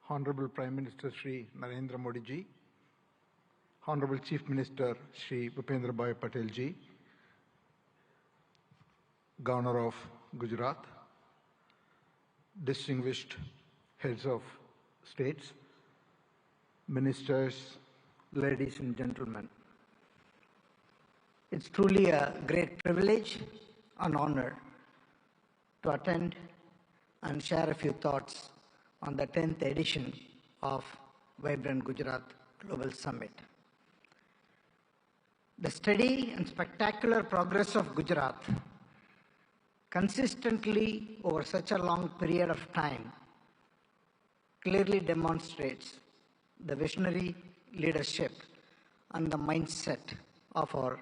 Honorable Prime Minister Shri Narendra Modi ji, Honorable Chief Minister Shri Bhupendra Bhai Patel ji, Governor of Gujarat, distinguished heads of states, ministers, ladies and gentlemen. It's truly a great privilege and honor to attend and share a few thoughts on the 10th edition of Vibrant Gujarat Global Summit. The steady and spectacular progress of Gujarat consistently over such a long period of time clearly demonstrates the visionary leadership and the mindset of our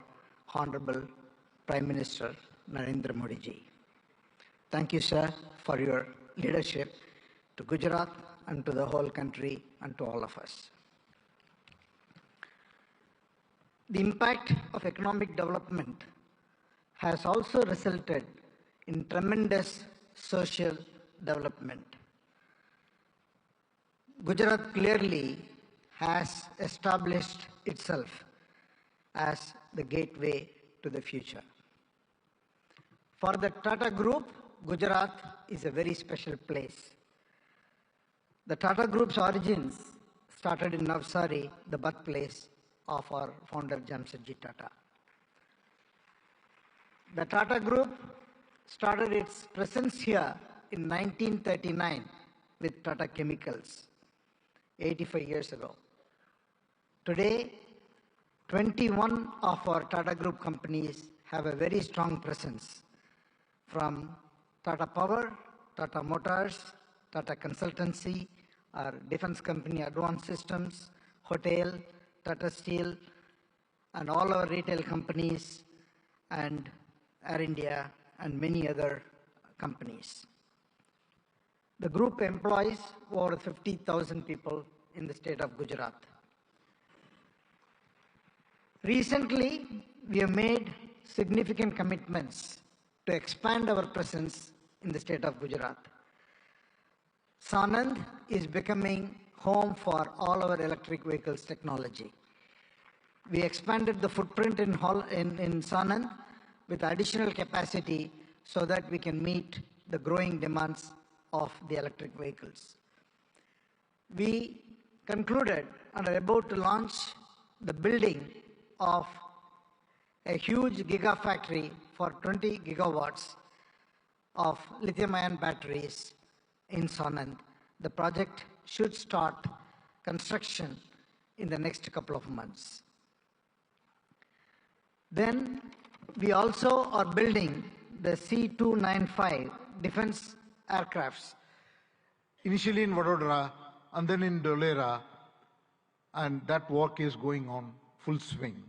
Honorable Prime Minister Narendra Modi ji. Thank you, sir, for your leadership to Gujarat and to the whole country and to all of us. The impact of economic development has also resulted in tremendous social development. Gujarat clearly has established itself as the gateway to the future. For the Tata Group, Gujarat is a very special place. The Tata Group's origins started in Navsari, the birthplace of our founder Jamshedji Tata. The Tata Group started its presence here in 1939 with Tata Chemicals, 85 years ago. Today, 21 of our Tata Group companies have a very strong presence, from Tata Power, Tata Motors, Tata Consultancy, our defense company Advanced Systems, Hotel, Tata Steel, and all our retail companies, and Air India, and many other companies. The group employs over 50,000 people in the state of Gujarat. Recently, we have made significant commitments to expand our presence in the state of Gujarat. Sanand is becoming home for all our electric vehicles technology. We expanded the footprint in Sanand with additional capacity so that we can meet the growing demands of the electric vehicles. We concluded and are about to launch the building of a huge gigafactory for 20 gigawatts of lithium-ion batteries in Sanand. The project should start construction in the next couple of months. Then we also are building the C-295 defense aircrafts, initially in Vadodara and then in Dholera, and that work is going on full swing.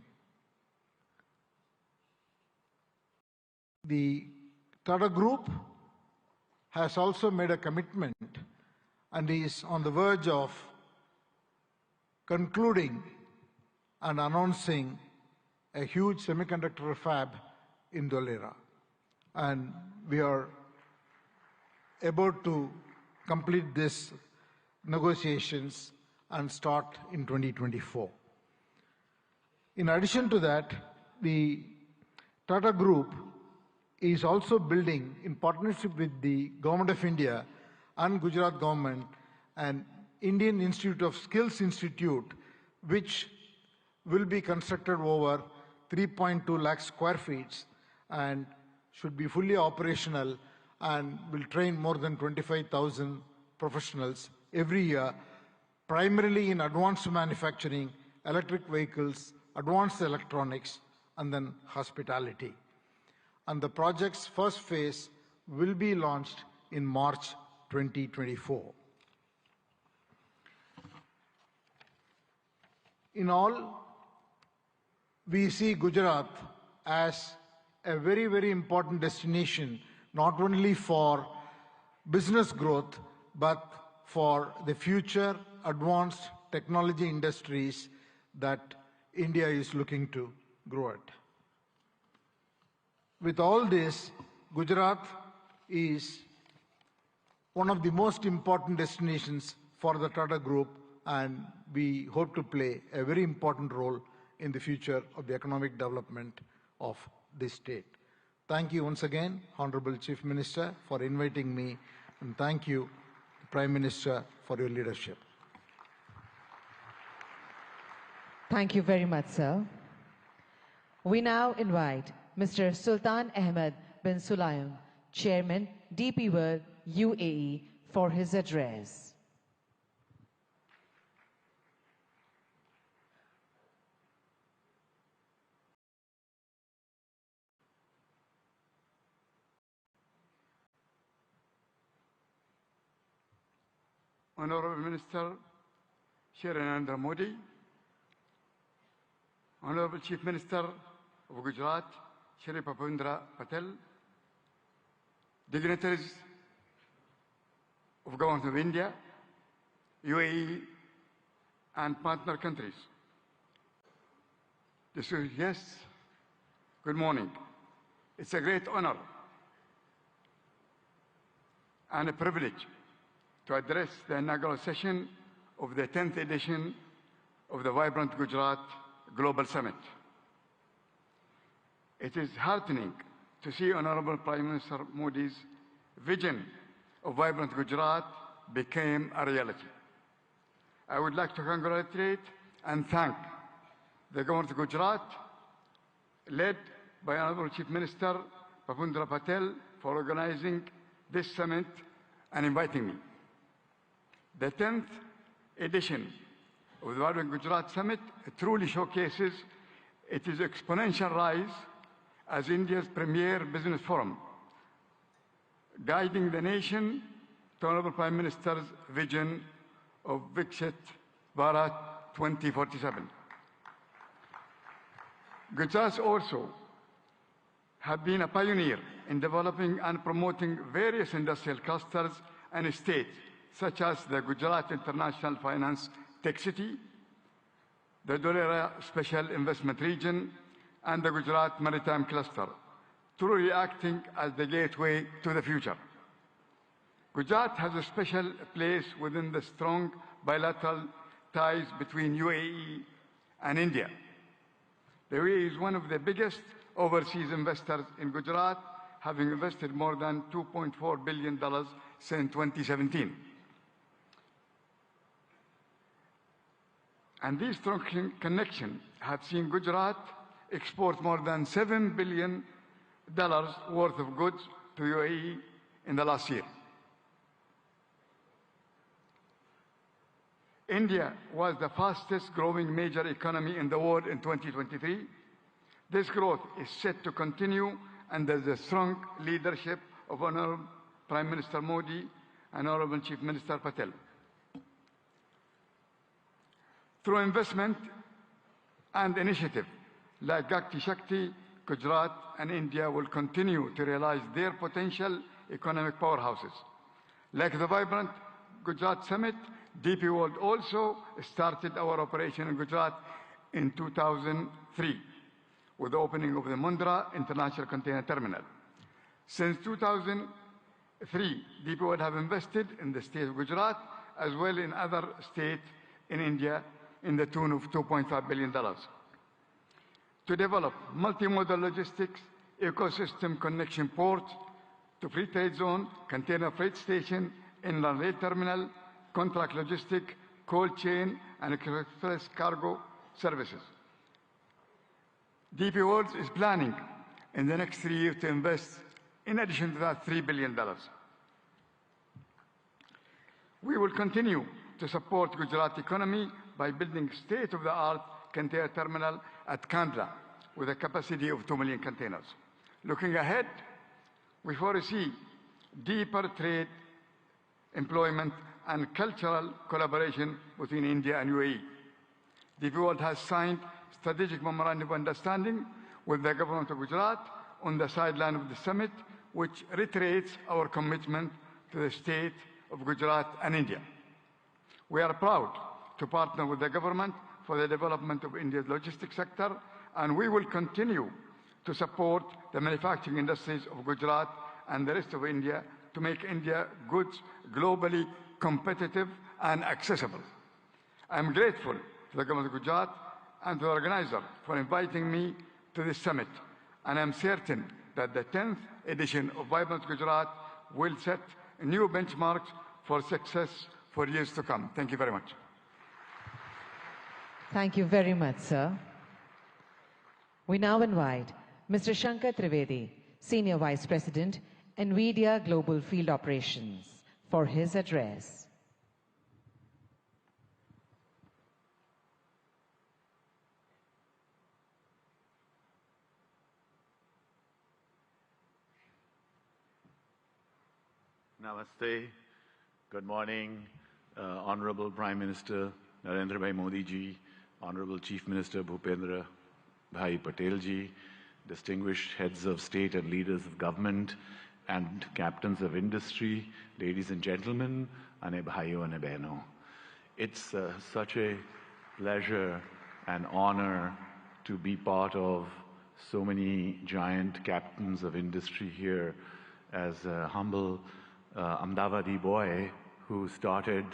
The Tata Group has also made a commitment and is on the verge of concluding and announcing a huge semiconductor fab in Dholera. And we are about to complete these negotiations and start in 2024. In addition to that, the Tata Group is also building, in partnership with the Government of India and Gujarat government, an Indian Institute of Skills Institute, which will be constructed over 3.2 lakh square feet and should be fully operational and will train more than 25,000 professionals every year, primarily in advanced manufacturing, electric vehicles, advanced electronics, and then hospitality. And the project's first phase will be launched in March 2024. In all, we see Gujarat as a very, very important destination, not only for business growth, but for the future advanced technology industries that India is looking to grow at. With all this, Gujarat is one of the most important destinations for the Tata Group, and we hope to play a very important role in the future of the economic development of this state. Thank you once again, Honorable Chief Minister, for inviting me, and thank you, Prime Minister, for your leadership. Thank you very much, sir. We now invite Mr. Sultan Ahmed bin Sulayem, Chairman, DP World, UAE, for his address. Honorable Minister Shri Narendra Modi, Honorable Chief Minister of Gujarat Shri Bhupendra Patel, dignitaries of Government of India, UAE, and partner countries. Distinguished guests, good morning. It's a great honor and a privilege to address the inaugural session of the 10th edition of the Vibrant Gujarat Global Summit. It is heartening to see Honorable Prime Minister Modi's vision of Vibrant Gujarat became a reality. I would like to congratulate and thank the Government of Gujarat, led by Honorable Chief Minister Bhupendra Patel, for organizing this summit and inviting me. The 10th edition of the Vibrant Gujarat Summit truly showcases its exponential rise as India's premier business forum, guiding the nation to Honorable Prime Minister's vision of Viksit Bharat 2047. Gujarat also have been a pioneer in developing and promoting various industrial clusters and states, such as the Gujarat International Finance Tech City, the Dholera Special Investment Region, and the Gujarat Maritime Cluster, truly acting as the gateway to the future. Gujarat has a special place within the strong bilateral ties between UAE and India. The UAE is one of the biggest overseas investors in Gujarat, having invested more than $2.4 billion since 2017. And these strong connections have seen Gujarat export more than $7 billion worth of goods to UAE in the last year. India was the fastest growing major economy in the world in 2023. This growth is set to continue under the strong leadership of Honorable Prime Minister Modi and Honorable Chief Minister Patel. Through investment and initiative like Gati Shakti, Gujarat and India will continue to realize their potential economic powerhouses. Like the Vibrant Gujarat Summit, DP World also started our operation in Gujarat in 2003 with the opening of the Mundra International Container Terminal. Since 2003, DP World have invested in the state of Gujarat as well in other states in India in the tune of $2.5 billion. To develop multimodal logistics, ecosystem connection ports to free trade zone, container freight station, inland rail terminal, contract logistic, cold chain, and express cargo services. DP World is planning in the next 3 years to invest, in addition to that, $3 billion. We will continue to support Gujarat economy by building state-of-the-art container terminal at Kandla with a capacity of 2 million containers. Looking ahead, we foresee deeper trade, employment, and cultural collaboration between India and UAE. DP World has signed strategic memorandum of understanding with the government of Gujarat on the sideline of the summit, which reiterates our commitment to the state of Gujarat and India. We are proud to partner with the government for the development of India's logistics sector, and we will continue to support the manufacturing industries of Gujarat and the rest of India to make India goods globally competitive, and accessible. I'm grateful to the government of Gujarat and to the organizer for inviting me to this summit, and I'm certain that the 10th edition of Vibrant Gujarat will set new benchmarks for success for years to come. Thank you very much. Thank you very much, sir. We now invite Mr. Shankar Trivedi, Senior Vice President, NVIDIA Global Field Operations, for his address. Namaste. Good morning, Honorable Prime Minister Narendra Bhai Modi ji, Honorable Chief Minister Bhupendra Bhai Patel ji, distinguished heads of state and leaders of government, and captains of industry, ladies and gentlemen, ane bhaiyo ane behno. It's such a pleasure and honor to be part of so many giant captains of industry here as a humble Ahmedabadi boy who started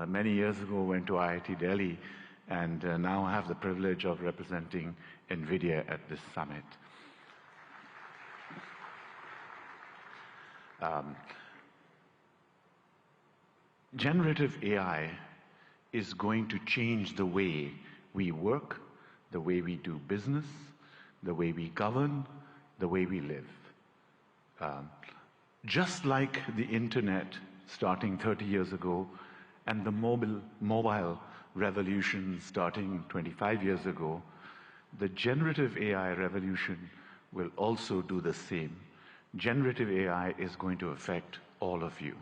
many years ago, went to IIT Delhi, and now I have the privilege of representing NVIDIA at this summit. Generative AI is going to change the way we work, the way we do business, the way we govern, the way we live. Just like the internet starting 30 years ago and the mobile revolution starting 25 years ago, the generative AI revolution will also do the same. Generative AI is going to affect all of you.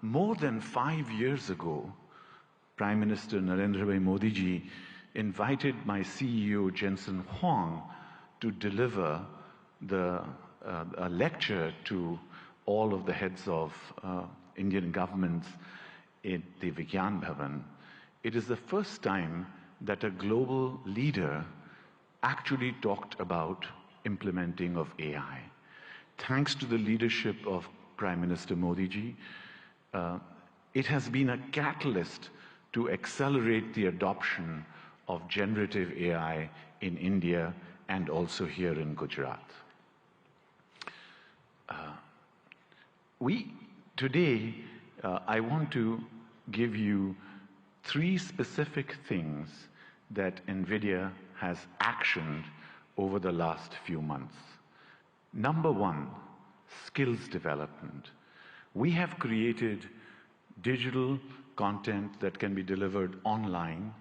More than 5 years ago, Prime Minister Narendra Bhai Modi ji invited my CEO Jensen Huang to deliver a lecture to all of the heads of Indian governments in the Vigyan Bhavan. It is the first time that a global leader actually talked about implementing of AI. Thanks to the leadership of Prime Minister Modi ji, it has been a catalyst to accelerate the adoption of generative AI in India and also here in Gujarat. Today, I want to give you 3 specific things that NVIDIA has actioned over the last few months. Number 1, skills development. We have created digital content that can be delivered online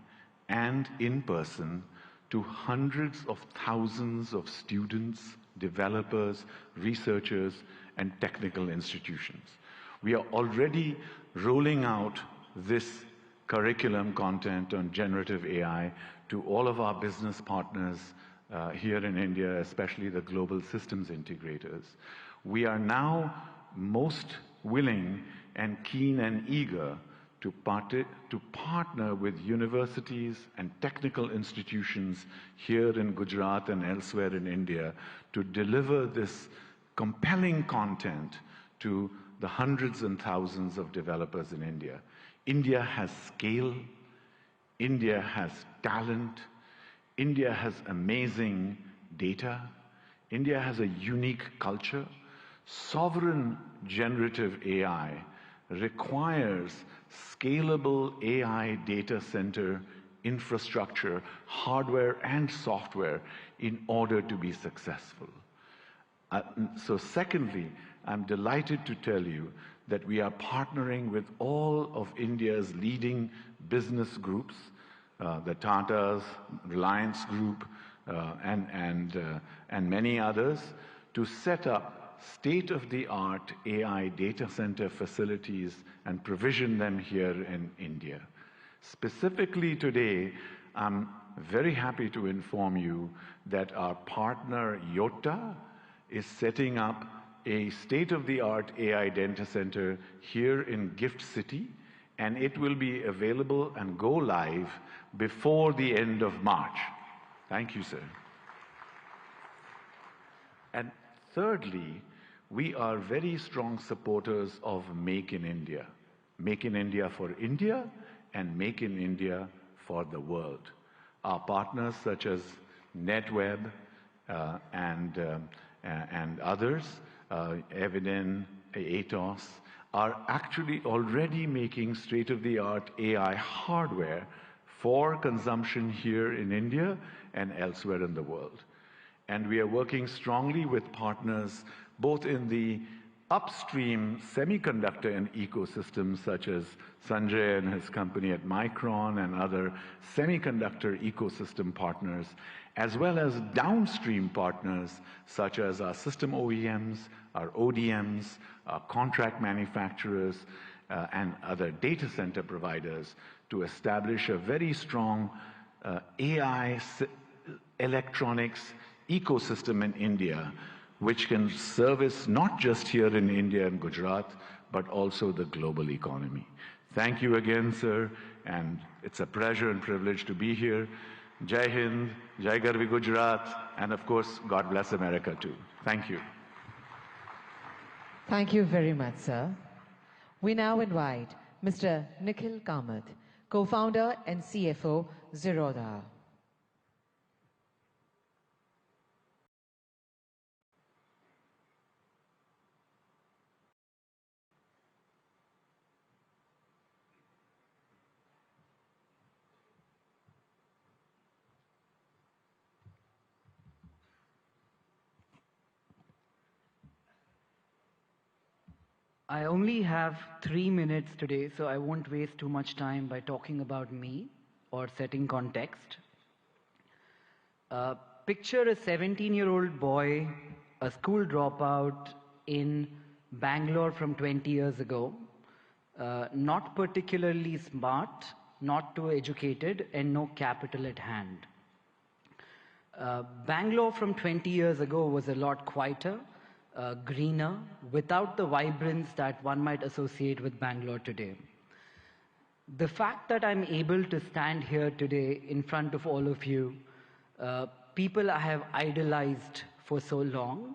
and in person to hundreds of thousands of students, developers, researchers, and technical institutions. We are already rolling out this curriculum content on generative AI to all of our business partners here in India, especially the global systems integrators. We are now most willing and keen and eager to partner with universities and technical institutions here in Gujarat and elsewhere in India to deliver this compelling content to the hundreds and thousands of developers in India. India has scale, India has talent, India has amazing data, India has a unique culture. Sovereign generative AI requires scalable AI data center infrastructure, hardware and software in order to be successful. So secondly, I'm delighted to tell you that we are partnering with all of India's leading business groups, the Tatas, Reliance Group, and many others, to set up state-of-the-art AI data center facilities and provision them here in India. Specifically today, I'm very happy to inform you that our partner Yotta is setting up a state-of-the-art AI data center here in Gift City, and it will be available and go live before the end of March. Thank you, sir. And thirdly, we are very strong supporters of Make in India. Make in India for India and Make in India for the world. Our partners such as NetWeb and others, Eviden, Atos, are actually already making state-of-the-art AI hardware for consumption here in India and elsewhere in the world. And we are working strongly with partners both in the upstream semiconductor and ecosystems such as Sanjay and his company at Micron and other semiconductor ecosystem partners, as well as downstream partners such as our system OEMs, our ODMs, our contract manufacturers, and other data center providers to establish a very strong AI electronics ecosystem in India, which can service not just here in India and Gujarat, but also the global economy. Thank you again, sir, and it's a pleasure and privilege to be here. Jai Hind, Jai Garvi Gujarat, and of course, God bless America too. Thank you. Thank you very much, sir. We now invite Mr. Nikhil Kamath, co-founder and CFO, Zerodha. I only have 3 minutes today, so I won't waste too much time by talking about me or setting context. Picture a 17-year-old boy, a school dropout in Bangalore from 20 years ago, not particularly smart, not too educated, and no capital at hand. Bangalore from 20 years ago was a lot quieter, greener, without the vibrance that one might associate with Bangalore today. The fact that I'm able to stand here today in front of all of you, people I have idolized for so long,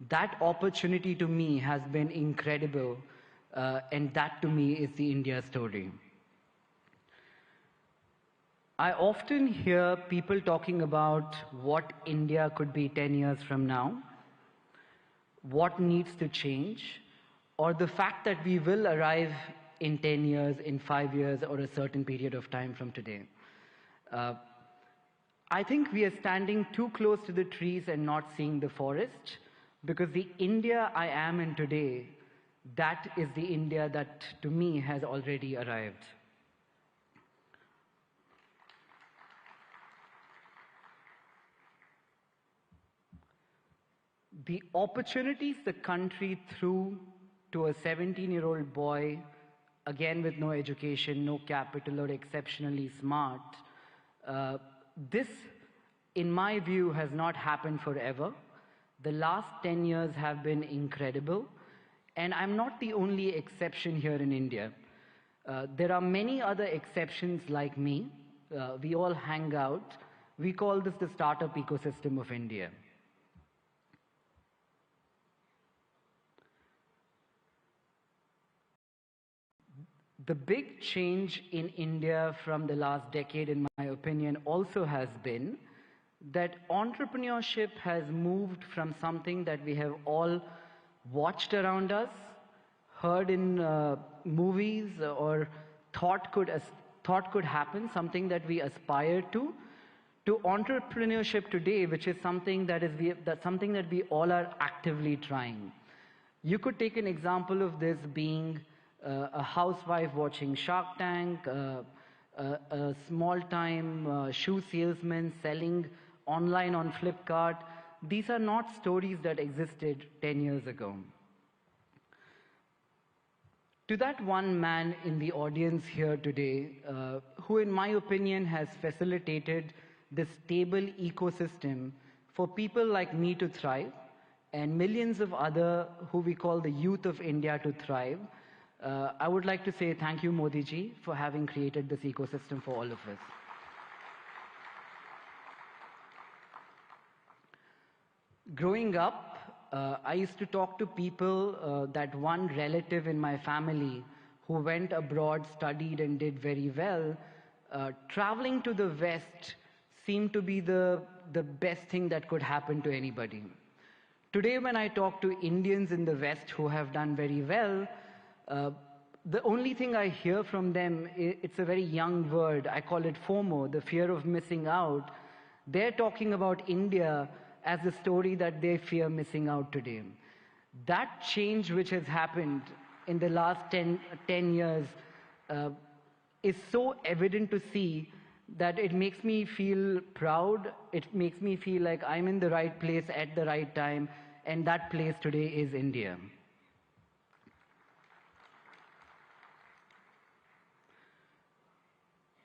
that opportunity to me has been incredible, and that to me is the India story. I often hear people talking about what India could be 10 years from now, what needs to change, or the fact that we will arrive in 10 years, in 5 years, or a certain period of time from today. I think we are standing too close to the trees and not seeing the forest, because the India I am in today, that is the India that to me has already arrived. The opportunities the country threw to a 17-year-old boy, again with no education, no capital, or exceptionally smart, this, in my view, has not happened forever. The last 10 years have been incredible, and I'm not the only exception here in India. There are many other exceptions like me. We all hang out. We call this the startup ecosystem of India. The big change in India from the last decade, in my opinion, also has been that entrepreneurship has moved from something that we have all watched around us, heard in movies, or thought could happen, something that we aspire to entrepreneurship today, which is something that we all are actively trying. You could take an example of this being a housewife watching Shark Tank, a small-time shoe salesman selling online on Flipkart. These are not stories that existed 10 years ago. To that one man in the audience here today, who in my opinion has facilitated this stable ecosystem for people like me to thrive, and millions of other who we call the youth of India to thrive, I would like to say thank you, Modi ji, for having created this ecosystem for all of us. Growing up, I used to talk to people, that one relative in my family who went abroad, studied and did very well. Traveling to the West seemed to be the best thing that could happen to anybody. Today, when I talk to Indians in the West who have done very well, the only thing I hear from them, it's a very young word, I call it FOMO, the fear of missing out. They're talking about India as the story that they fear missing out today. That change which has happened in the last 10 years is so evident to see that it makes me feel proud, it makes me feel like I'm in the right place at the right time, and that place today is India.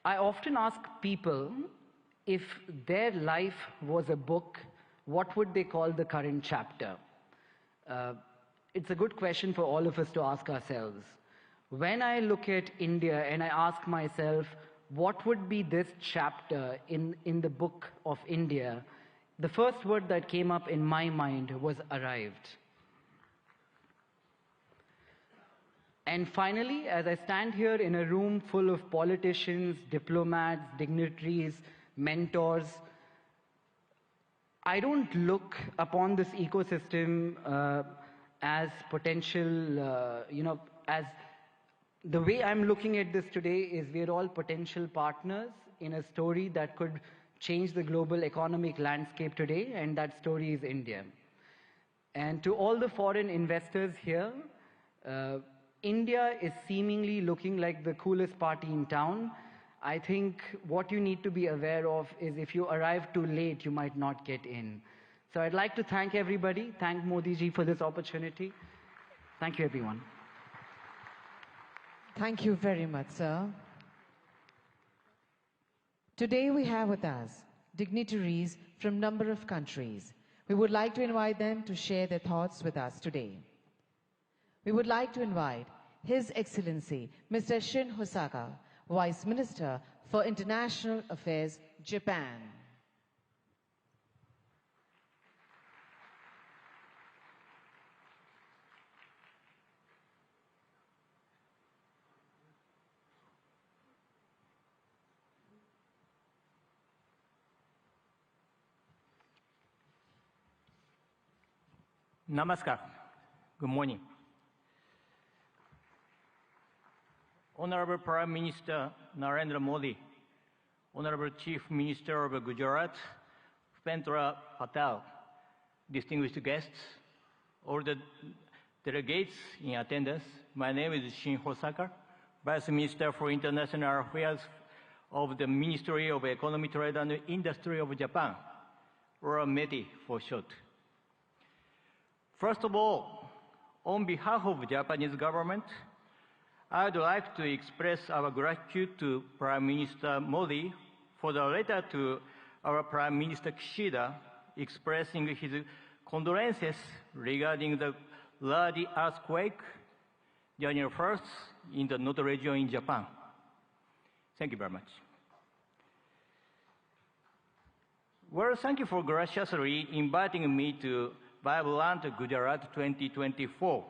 I often ask people, if their life was a book, what would they call the current chapter? It's a good question for all of us to ask ourselves. When I look at India and I ask myself, what would be this chapter in the book of India? The first word that came up in my mind was arrived. And finally, as I stand here in a room full of politicians, diplomats, dignitaries, mentors, I don't look upon this ecosystem as potential, as the way I'm looking at this today is we're all potential partners in a story that could change the global economic landscape today, and that story is India. And to all the foreign investors here, India is seemingly looking like the coolest party in town. I think what you need to be aware of is if you arrive too late, you might not get in. So I'd like to thank everybody, thank Modi ji for this opportunity. Thank you, everyone. Thank you very much, sir. Today we have with us dignitaries from a number of countries. We would like to invite them to share their thoughts with us today. We would like to invite His Excellency Mr. Shin Hosaka, Vice Minister for International Affairs, Japan. Namaskar. Good morning. Honorable Prime Minister Narendra Modi, Honorable Chief Minister of Gujarat, Pendra Patel, distinguished guests, all the delegates in attendance, my name is Shin Hosaka, Vice Minister for International Affairs of the Ministry of Economy, Trade and Industry of Japan, or METI for short. First of all, on behalf of the Japanese government, I'd like to express our gratitude to Prime Minister Modi for the letter to our Prime Minister Kishida expressing his condolences regarding the large earthquake January 1st in the Noto region in Japan. Thank you very much. Well, thank you for graciously inviting me to Vibrant Gujarat 2024.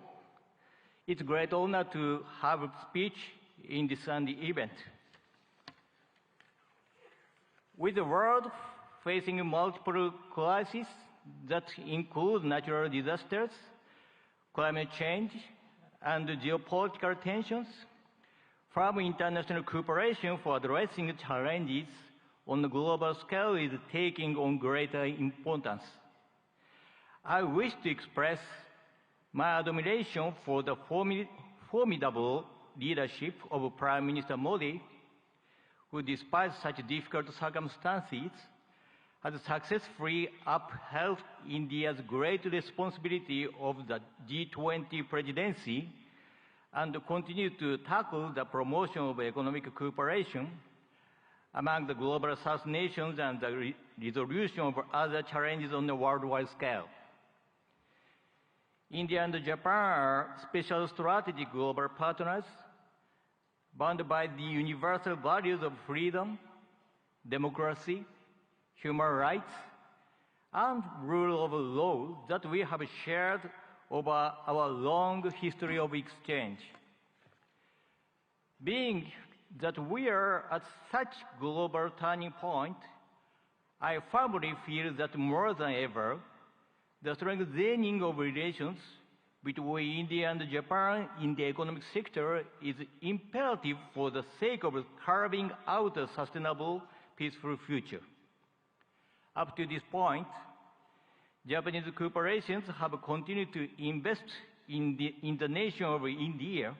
It's a great honor to have a speech in this Sunday event. With the world facing multiple crises that include natural disasters, climate change, and geopolitical tensions, firm international cooperation for addressing challenges on the global scale is taking on greater importance. I wish to express my admiration for the formidable leadership of Prime Minister Modi, who despite such difficult circumstances, has successfully upheld India's great responsibility of the G20 presidency and continued to tackle the promotion of economic cooperation among the global South nations and the resolution of other challenges on the worldwide scale. India and Japan are special strategic global partners bound by the universal values of freedom, democracy, human rights, and rule of law that we have shared over our long history of exchange. Being that we are at such global turning point, I firmly feel that more than ever, the strengthening of relations between India and Japan in the economic sector is imperative for the sake of carving out a sustainable, peaceful future. Up to this point, Japanese corporations have continued to invest in the nation of India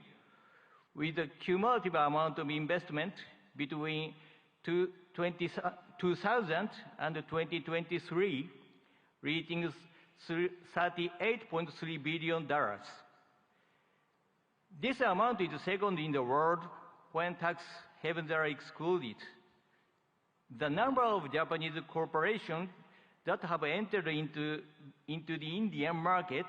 with a cumulative amount of investment between 2000 and 2023 reaching $38.3 billion. This amount is second in the world when tax havens are excluded. The number of Japanese corporations that have entered into the Indian market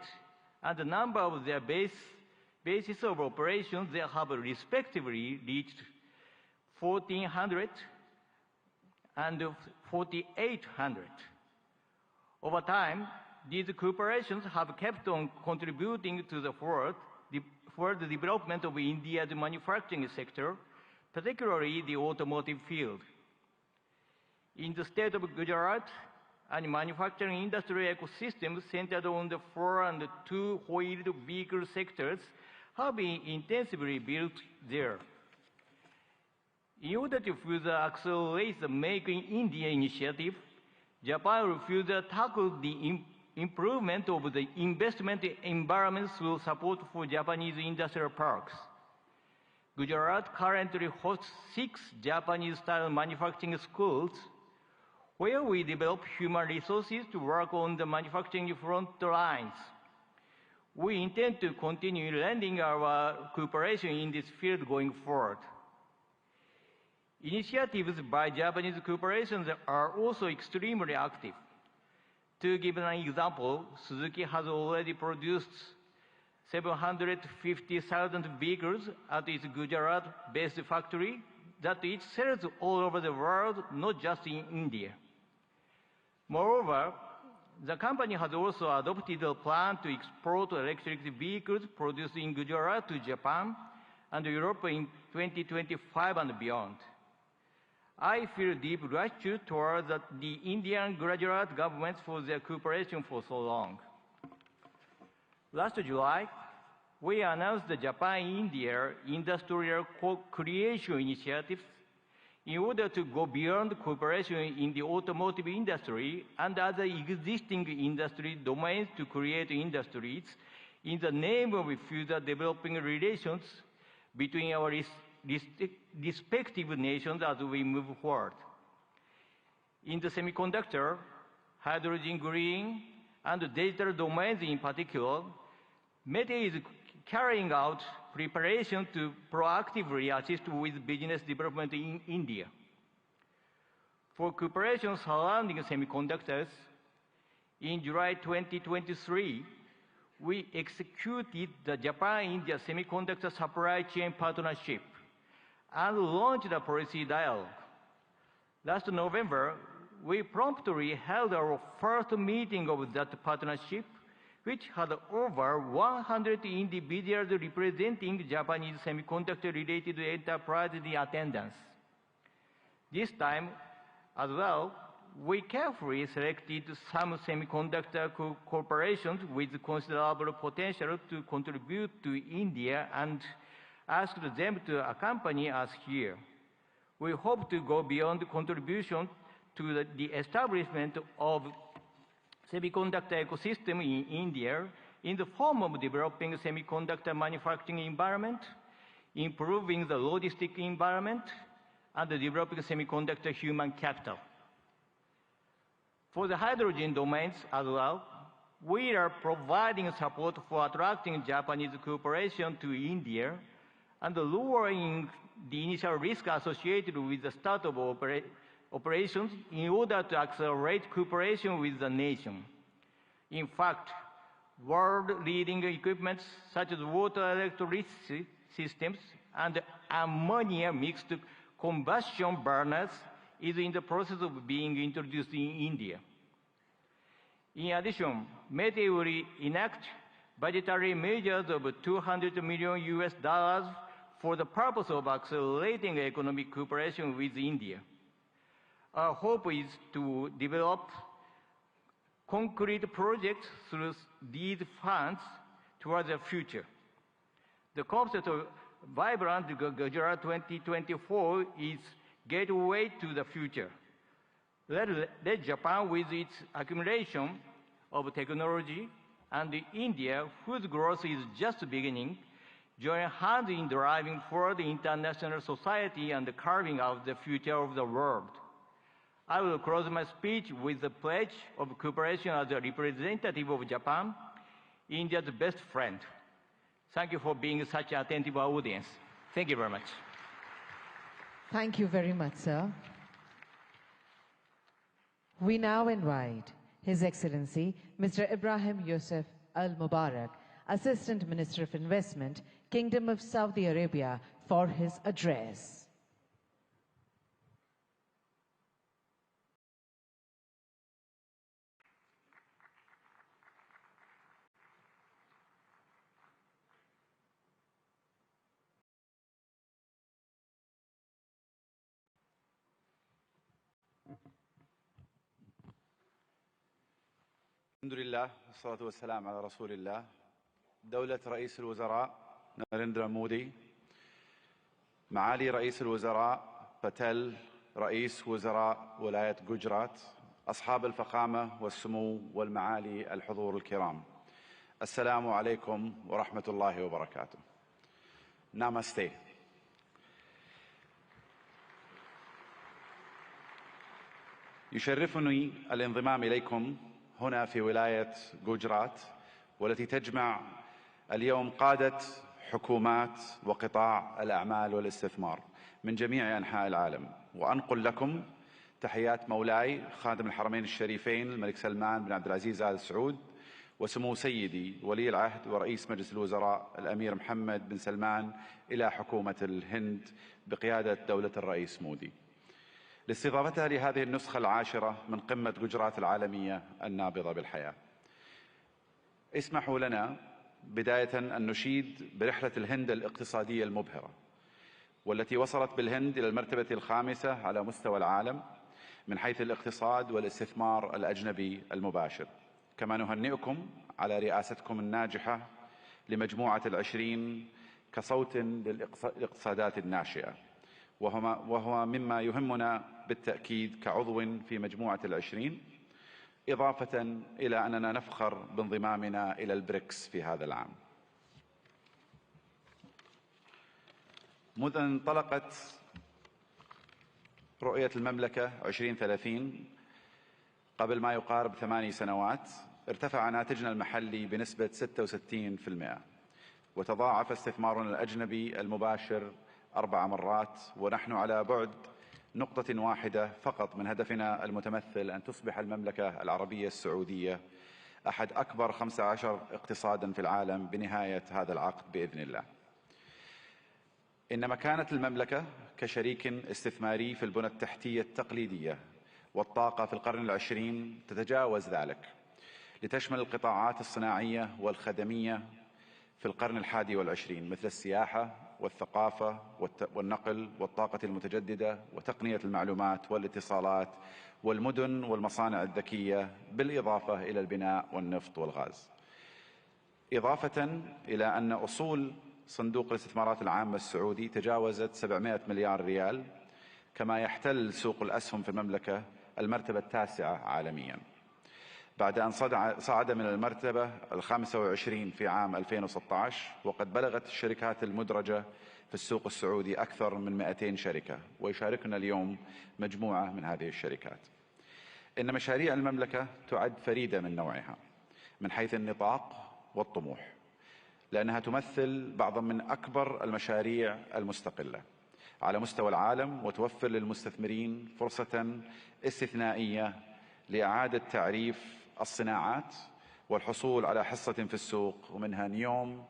and the number of their bases of operations they have respectively reached 1,400 and 4,800. Over time, these corporations have kept on contributing to the further development of India's manufacturing sector, particularly the automotive field. In the state of Gujarat, a manufacturing industry ecosystem centered on the 4- and 2-wheeled vehicle sectors have been intensively built there. In order to further accelerate the Make in India initiative, Japan will further tackle the improvement of the investment environment through support for Japanese industrial parks. Gujarat currently hosts 6 Japanese-style manufacturing schools where we develop human resources to work on the manufacturing front lines. We intend to continue lending our cooperation in this field going forward. Initiatives by Japanese corporations are also extremely active. To give an example, Suzuki has already produced 750,000 vehicles at its Gujarat-based factory that it sells all over the world, not just in India. Moreover, the company has also adopted a plan to export electric vehicles produced in Gujarat to Japan and Europe in 2025 and beyond. I feel deep gratitude towards the Indian Gujarat governments for their cooperation for so long. Last July, we announced the Japan-India Industrial Co-Creation Initiative in order to go beyond cooperation in the automotive industry and other existing industry domains to create industries in the name of further developing relations between our respective nations as we move forward. In the semiconductor, hydrogen green, and digital domains in particular, METE is carrying out preparation to proactively assist with business development in India. For cooperation surrounding semiconductors, in July 2023, we executed the Japan-India Semiconductor Supply Chain Partnership and launched a policy dialogue. Last November, we promptly held our first meeting of that partnership, which had over 100 individuals representing Japanese semiconductor-related enterprises in attendance. This time, as well, we carefully selected some semiconductor corporations with considerable potential to contribute to India and asked them to accompany us here. We hope to go beyond contribution to the establishment of semiconductor ecosystem in India in the form of developing semiconductor manufacturing environment, improving the logistic environment, and developing semiconductor human capital. For the hydrogen domains as well, we are providing support for attracting Japanese cooperation to India and lowering the initial risk associated with the start of operations in order to accelerate cooperation with the nation. In fact, world-leading equipment such as water electricity systems and ammonia mixed combustion burners is in the process of being introduced in India. In addition, METI will enact budgetary measures of $200 million for the purpose of accelerating economic cooperation with India. Our hope is to develop concrete projects through these funds towards the future. The concept of Vibrant Gujarat 2024 is gateway to the future. Let Japan, with its accumulation of technology, and India, whose growth is just beginning, join hands in driving forward international society and carving out the future of the world. I will close my speech with the pledge of cooperation as a representative of Japan, India's best friend. Thank you for being such an attentive audience. Thank you very much. Thank you very much, sir. We now invite His Excellency Mr. Ibrahim Yusuf Al Mubarak, Assistant Minister of Investment, Kingdom of Saudi Arabia, for his address. الحمد لله والصلاة والسلام على رسول الله. دولة رئيس الوزراء ناريندرا مودي، معالي رئيس الوزراء باتيل رئيس وزراء ولاية جوجرات، أصحاب الفخامة والسمو والمعالي الحضور الكرام، السلام عليكم ورحمة الله وبركاته. نامستي. يشرفني الانضمام إليكم هنا في ولاية جوجرات، والتي تجمع اليوم قادة حكومات وقطاع الأعمال والاستثمار من جميع أنحاء العالم، وأنقل لكم تحيات مولاي خادم الحرمين الشريفين الملك سلمان بن عبد العزيز آل سعود، وسمو سيدي ولي العهد ورئيس مجلس الوزراء الأمير محمد بن سلمان إلى حكومة الهند بقيادة دولة الرئيس مودي، لاستضافتها لهذه النسخة العاشرة من قمة جوجرات العالمية النابضة بالحياة. اسمحوا لنا بداية أن نشيد برحلة الهند الاقتصادية المبهرة، والتي وصلت بالهند إلى المرتبة الخامسة على مستوى العالم من حيث الاقتصاد والاستثمار الأجنبي المباشر. كما نهنئكم على رئاستكم الناجحة لمجموعة ال20 كصوت للاقتصادات الناشئة، وهو مما يهمنا بالتأكيد كعضو في مجموعة ال20، إضافة إلى أننا نفخر بانضمامنا إلى البريكس في هذا العام. منذ أن انطلقت رؤية المملكة 2030 قبل ما يقارب 8 سنوات، ارتفع ناتجنا المحلي بنسبة 66%، وتضاعف استثمارنا الأجنبي المباشر 4 مرات، ونحن على بعد نقطة واحدة فقط من هدفنا المتمثل أن تصبح المملكة العربية السعودية أحد أكبر 15 اقتصادا في العالم بنهاية هذا العقد بإذن الله. إن مكانة المملكة كشريك استثماري في البنى التحتية التقليدية والطاقة في القرن ال20 تتجاوز ذلك، لتشمل القطاعات الصناعية والخدمية في القرن ال21 مثل السياحة والثقافة والنقل والطاقة المتجددة وتقنية المعلومات والاتصالات والمدن والمصانع الذكية، بالإضافة إلى البناء والنفط والغاز. إضافة إلى أن أصول صندوق الاستثمارات العامة السعودي تجاوزت 700 مليار ريال، كما يحتل سوق الأسهم في المملكة المرتبة التاسعة عالميا، بعد أن صعد من المرتبة ال25 في عام 2016، وقد بلغت الشركات المدرجة في السوق السعودي أكثر من 200 شركة، ويشاركنا اليوم مجموعة من هذه الشركات. إن مشاريع المملكة تعد فريدة من نوعها من حيث النطاق والطموح، لأنها تمثل بعضا من أكبر المشاريع المستقلة على مستوى العالم، وتوفر للمستثمرين فرصة استثنائية لإعادة تعريف الصناعات والحصول على حصة في السوق، ومنها نيوم،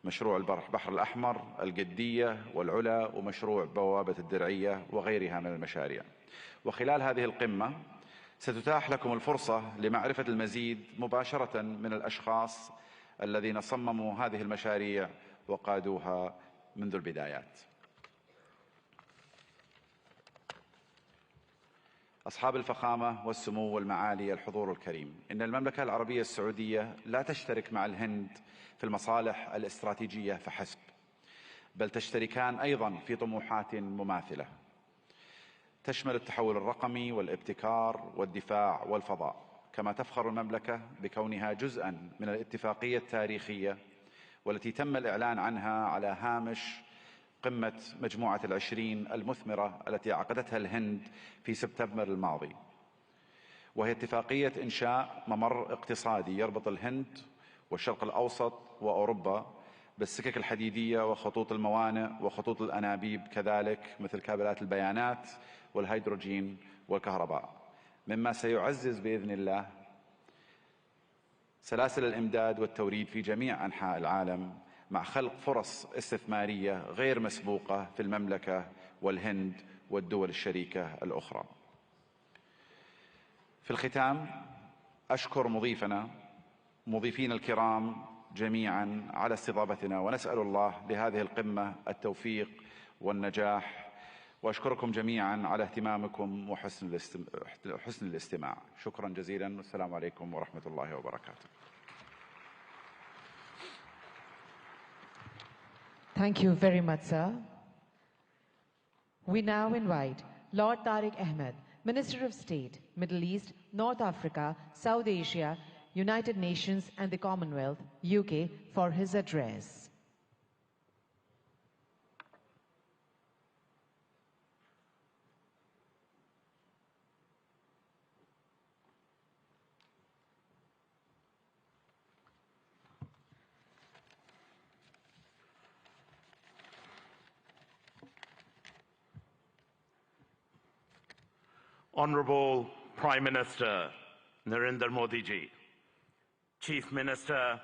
مشروع البحر الأحمر، القدية والعلا، ومشروع بوابة الدرعية وغيرها من المشاريع. وخلال هذه القمة ستتاح لكم الفرصة لمعرفة المزيد مباشرة من الأشخاص الذين صمموا هذه المشاريع وقادوها منذ البدايات. أصحاب الفخامة والسمو والمعالي الحضور الكريم، إن المملكة العربية السعودية لا تشترك مع الهند في المصالح الاستراتيجية فحسب، بل تشتركان أيضا في طموحات مماثلة تشمل التحول الرقمي والابتكار والدفاع والفضاء. كما تفخر المملكة بكونها جزءا من الاتفاقية التاريخية والتي تم الإعلان عنها على هامش قمة مجموعة العشرين المثمرة التي عقدتها الهند في سبتمبر الماضي، وهي اتفاقية إنشاء ممر اقتصادي يربط الهند والشرق الأوسط وأوروبا بالسكك الحديدية وخطوط الموانئ وخطوط الأنابيب، كذلك مثل كابلات البيانات والهيدروجين والكهرباء، مما سيعزز بإذن الله سلاسل الإمداد والتوريد في جميع أنحاء العالم، مع خلق فرص استثمارية غير مسبوقة في المملكة والهند والدول الشريكة الأخرى. في الختام أشكر مضيفين الكرام جميعا على استضافتنا، ونسأل الله بهذه القمة التوفيق والنجاح، وأشكركم جميعا على اهتمامكم وحسن الاستماع. شكرا جزيلا، والسلام عليكم ورحمة الله وبركاته. Thank you very much, sir. We now invite Lord Tariq Ahmed, Minister of State, Middle East, North Africa, South Asia, United Nations and the Commonwealth, UK, for his address. Honorable Prime Minister Narendra Modi ji, Chief Minister,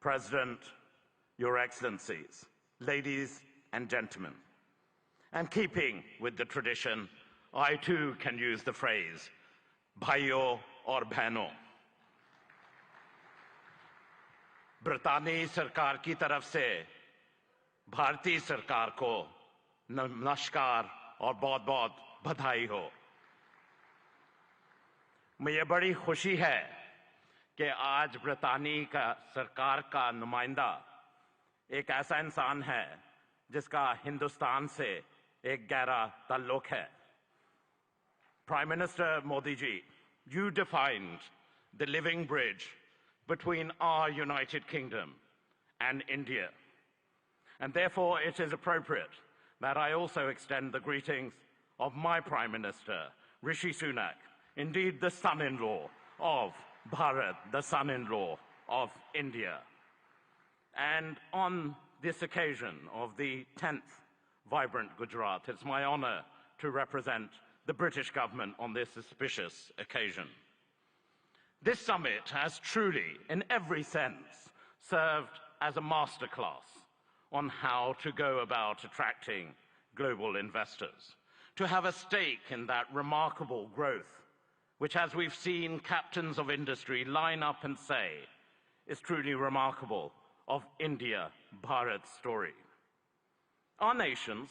President, Your Excellencies, ladies and gentlemen, and keeping with the tradition, I too can use the phrase, bhaiyo aur behno. ब्रितानी सरकार की तरफ से भारतीय सरकार को नमस्कार और बहुत-बहुत बधाई हो। मुझे बड़ी खुशी है कि आज ब्रितानी का सरकार का नुमाइंदा एक ऐसा इंसान है जिसका हिंदुस्तान से एक गहरा ताल्लुक है। Prime Minister Modi ji, you defined the living bridge between our United Kingdom and India. And therefore it is appropriate that I also extend the greetings of my Prime Minister, Rishi Sunak, indeed the son-in-law of Bharat, the son-in-law of India. And on this occasion of the 10th Vibrant Gujarat, it's my honor to represent the British government on this auspicious occasion. This summit has truly, in every sense, served as a masterclass on how to go about attracting global investors, to have a stake in that remarkable growth, which, as we've seen captains of industry line up and say, is truly remarkable of India-Bharat's story. Our nations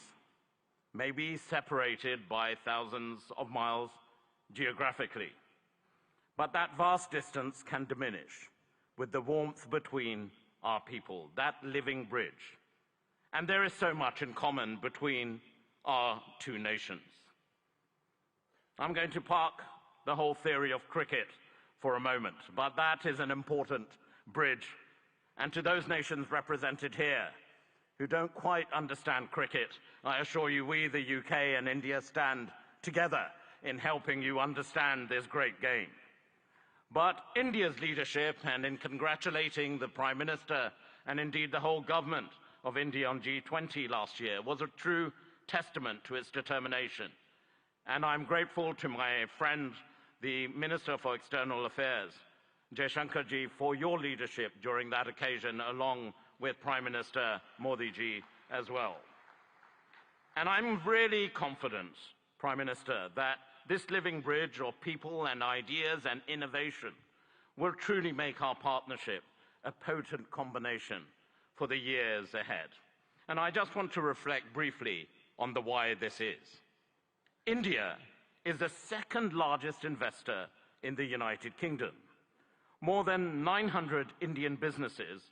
may be separated by thousands of miles geographically, but that vast distance can diminish with the warmth between our people, that living bridge. And there is so much in common between our two nations. I'm going to park the whole theory of cricket for a moment, but that is an important bridge. And to those nations represented here who don't quite understand cricket, I assure you we, the UK and India, stand together in helping you understand this great game. But India's leadership, and in congratulating the Prime Minister and indeed the whole government of India on G20 last year, was a true testament to its determination. And I'm grateful to my friend, the Minister for External Affairs, Jaishankar ji, for your leadership during that occasion, along with Prime Minister Modi ji as well. And I'm really confident, Prime Minister, that this living bridge of people and ideas and innovation will truly make our partnership a potent combination for the years ahead. And I just want to reflect briefly on the why this is. India is the second largest investor in the United Kingdom. More than 900 Indian businesses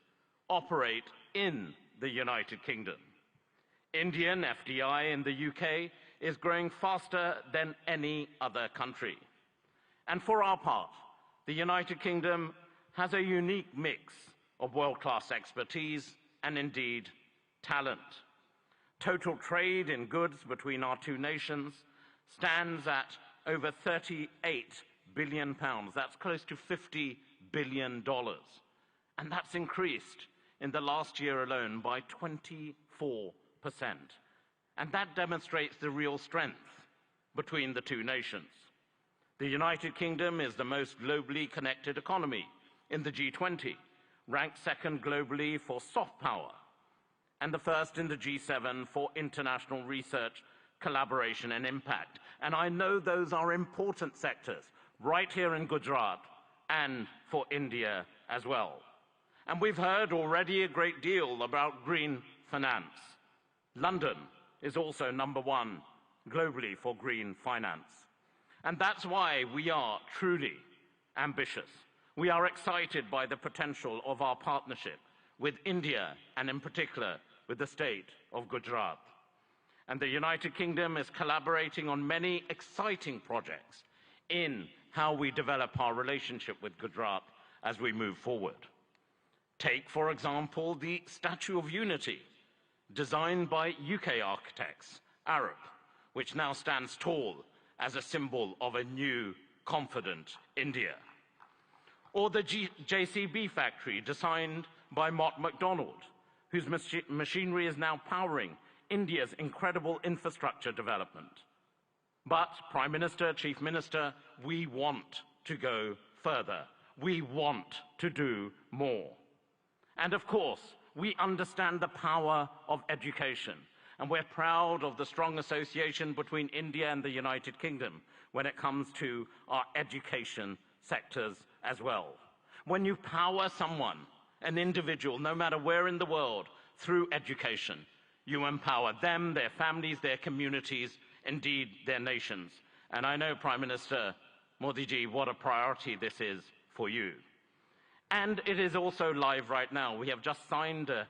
operate in the United Kingdom. Indian FDI in the UK is growing faster than any other country. And for our part, the United Kingdom has a unique mix of world-class expertise and indeed talent. Total trade in goods between our two nations stands at over £38 billion. That's close to $50 billion. And that's increased in the last year alone by 24%. And that demonstrates the real strength between the two nations. The United Kingdom is the most globally connected economy in the G20, ranked second globally for soft power, and the first in the G7 for international research, collaboration and impact. And I know those are important sectors right here in Gujarat and for India as well. And we've heard already a great deal about green finance. London is also #1 globally for green finance. And that's why we are truly ambitious. We are excited by the potential of our partnership with India and in particular with the state of Gujarat. And the United Kingdom is collaborating on many exciting projects in how we develop our relationship with Gujarat as we move forward. Take, for example, the Statue of Unity, designed by UK architects, Arab, which now stands tall as a symbol of a new, confident India. Or the JCB factory, designed by Mott MacDonald, whose machinery is now powering India's incredible infrastructure development. But, Prime Minister, Chief Minister, we want to go further. We want to do more. And of course, we understand the power of education, and we're proud of the strong association between India and the United Kingdom when it comes to our education sectors as well. When you power someone, an individual, no matter where in the world, through education, you empower them, their families, their communities, indeed their nations. And I know, Prime Minister Modi ji, what a priority this is for you. And it is also live right now. We have just signed a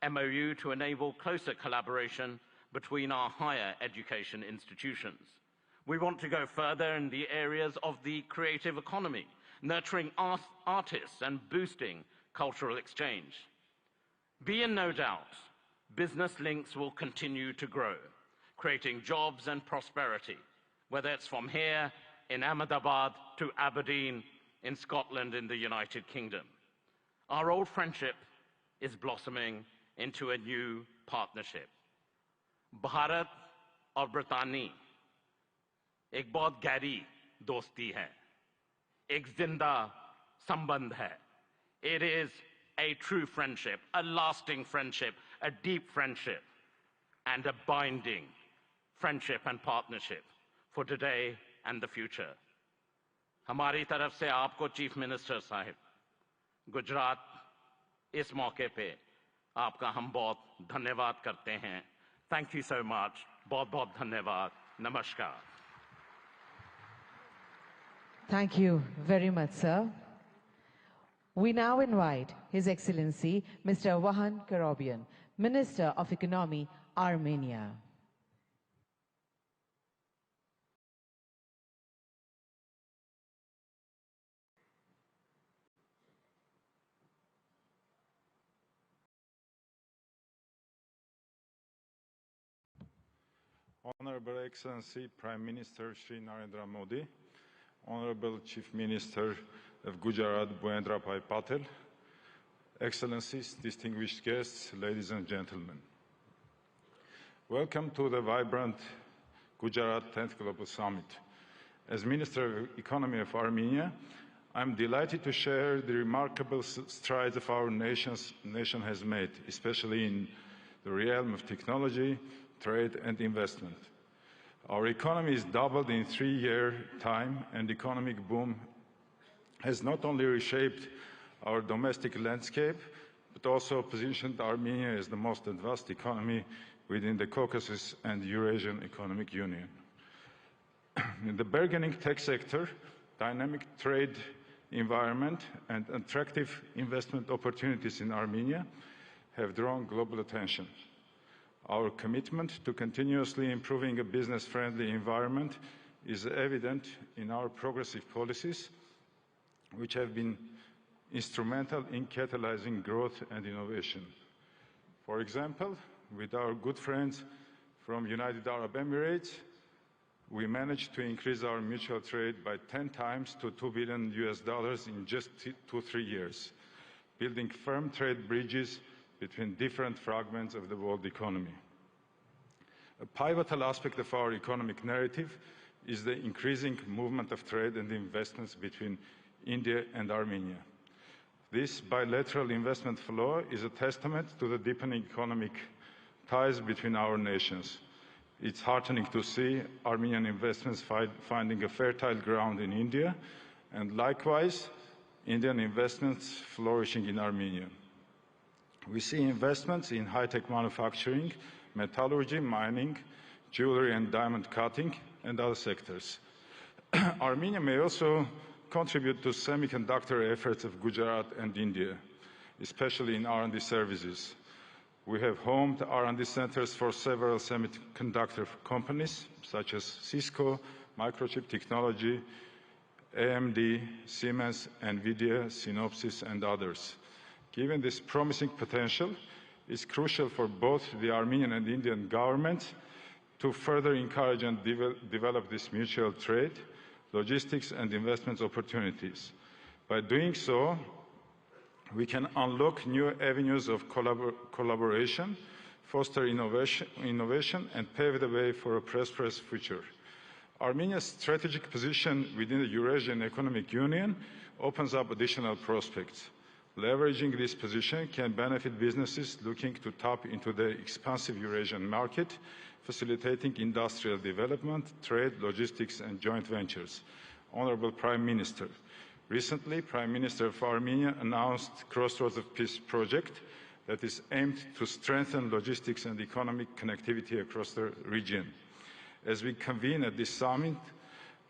MOU to enable closer collaboration between our higher education institutions. We want to go further in the areas of the creative economy, nurturing artists and boosting cultural exchange. Be in no doubt, business links will continue to grow, creating jobs and prosperity, whether it's from here in Ahmedabad to Aberdeen in Scotland in the United Kingdom. Our old friendship is blossoming into a new partnership. Bharat और ब्रितानी एक बहुत गहरी दोस्ती है, एक जिंदा संबंध है. It is a true friendship, a lasting friendship, a deep friendship, and a binding friendship and partnership for today and the future. हमारी तरफ से आपको चीफ मिनिस्टर साहिब, गुजरात इस मौके पे आपका हम बहुत धन्यवाद करते हैं. Thank you so much. बहुत बहुत धन्यवाद. Namaskar. Thank you very much, sir. We now invite His Excellency Mr. Vahan Karabian, Minister of Economy, Armenia. Honorable Excellency Prime Minister Shri Narendra Modi, Honorable Chief Minister of Gujarat Bhuendra Bhai Patel, Excellencies, distinguished guests, ladies and gentlemen. Welcome to the vibrant Gujarat 10th Global Summit. As Minister of Economy of Armenia, I'm delighted to share the remarkable strides of our nation has made, especially in the realm of technology, trade and investment. Our economy is doubled in 3-year time, and economic boom has not only reshaped our domestic landscape, but also positioned Armenia as the most advanced economy within the Caucasus and Eurasian Economic Union. In the burgeoning tech sector, dynamic trade environment and attractive investment opportunities in Armenia have drawn global attention. Our commitment to continuously improving a business-friendly environment is evident in our progressive policies, which have been instrumental in catalyzing growth and innovation. For example, with our good friends from United Arab Emirates, we managed to increase our mutual trade by 10 times to $2 billion in just 2-3 years, building firm trade bridges between different fragments of the world economy. A pivotal aspect of our economic narrative is the increasing movement of trade and investments between India and Armenia. This bilateral investment flow is a testament to the deepening economic ties between our nations. It's heartening to see Armenian investments finding a fertile ground in India, and likewise, Indian investments flourishing in Armenia. We see investments in high-tech manufacturing, metallurgy, mining, jewelry and diamond cutting, and other sectors. Armenia may also contribute to semiconductor efforts of Gujarat and India, especially in R&D services. We have homed R&D centers for several semiconductor companies, such as Cisco, Microchip Technology, AMD, Siemens, NVIDIA, Synopsys, and others. Given this promising potential, it's crucial for both the Armenian and Indian governments to further encourage and develop this mutual trade, logistics, and investment opportunities. By doing so, we can unlock new avenues of collaboration, foster innovation, and pave the way for a prosperous future. Armenia's strategic position within the Eurasian Economic Union opens up additional prospects. Leveraging this position can benefit businesses looking to tap into the expansive Eurasian market, facilitating industrial development, trade, logistics, and joint ventures. Honorable Prime Minister, recently, Prime Minister of Armenia announced Crossroads of Peace project that is aimed to strengthen logistics and economic connectivity across the region. As we convene at this summit,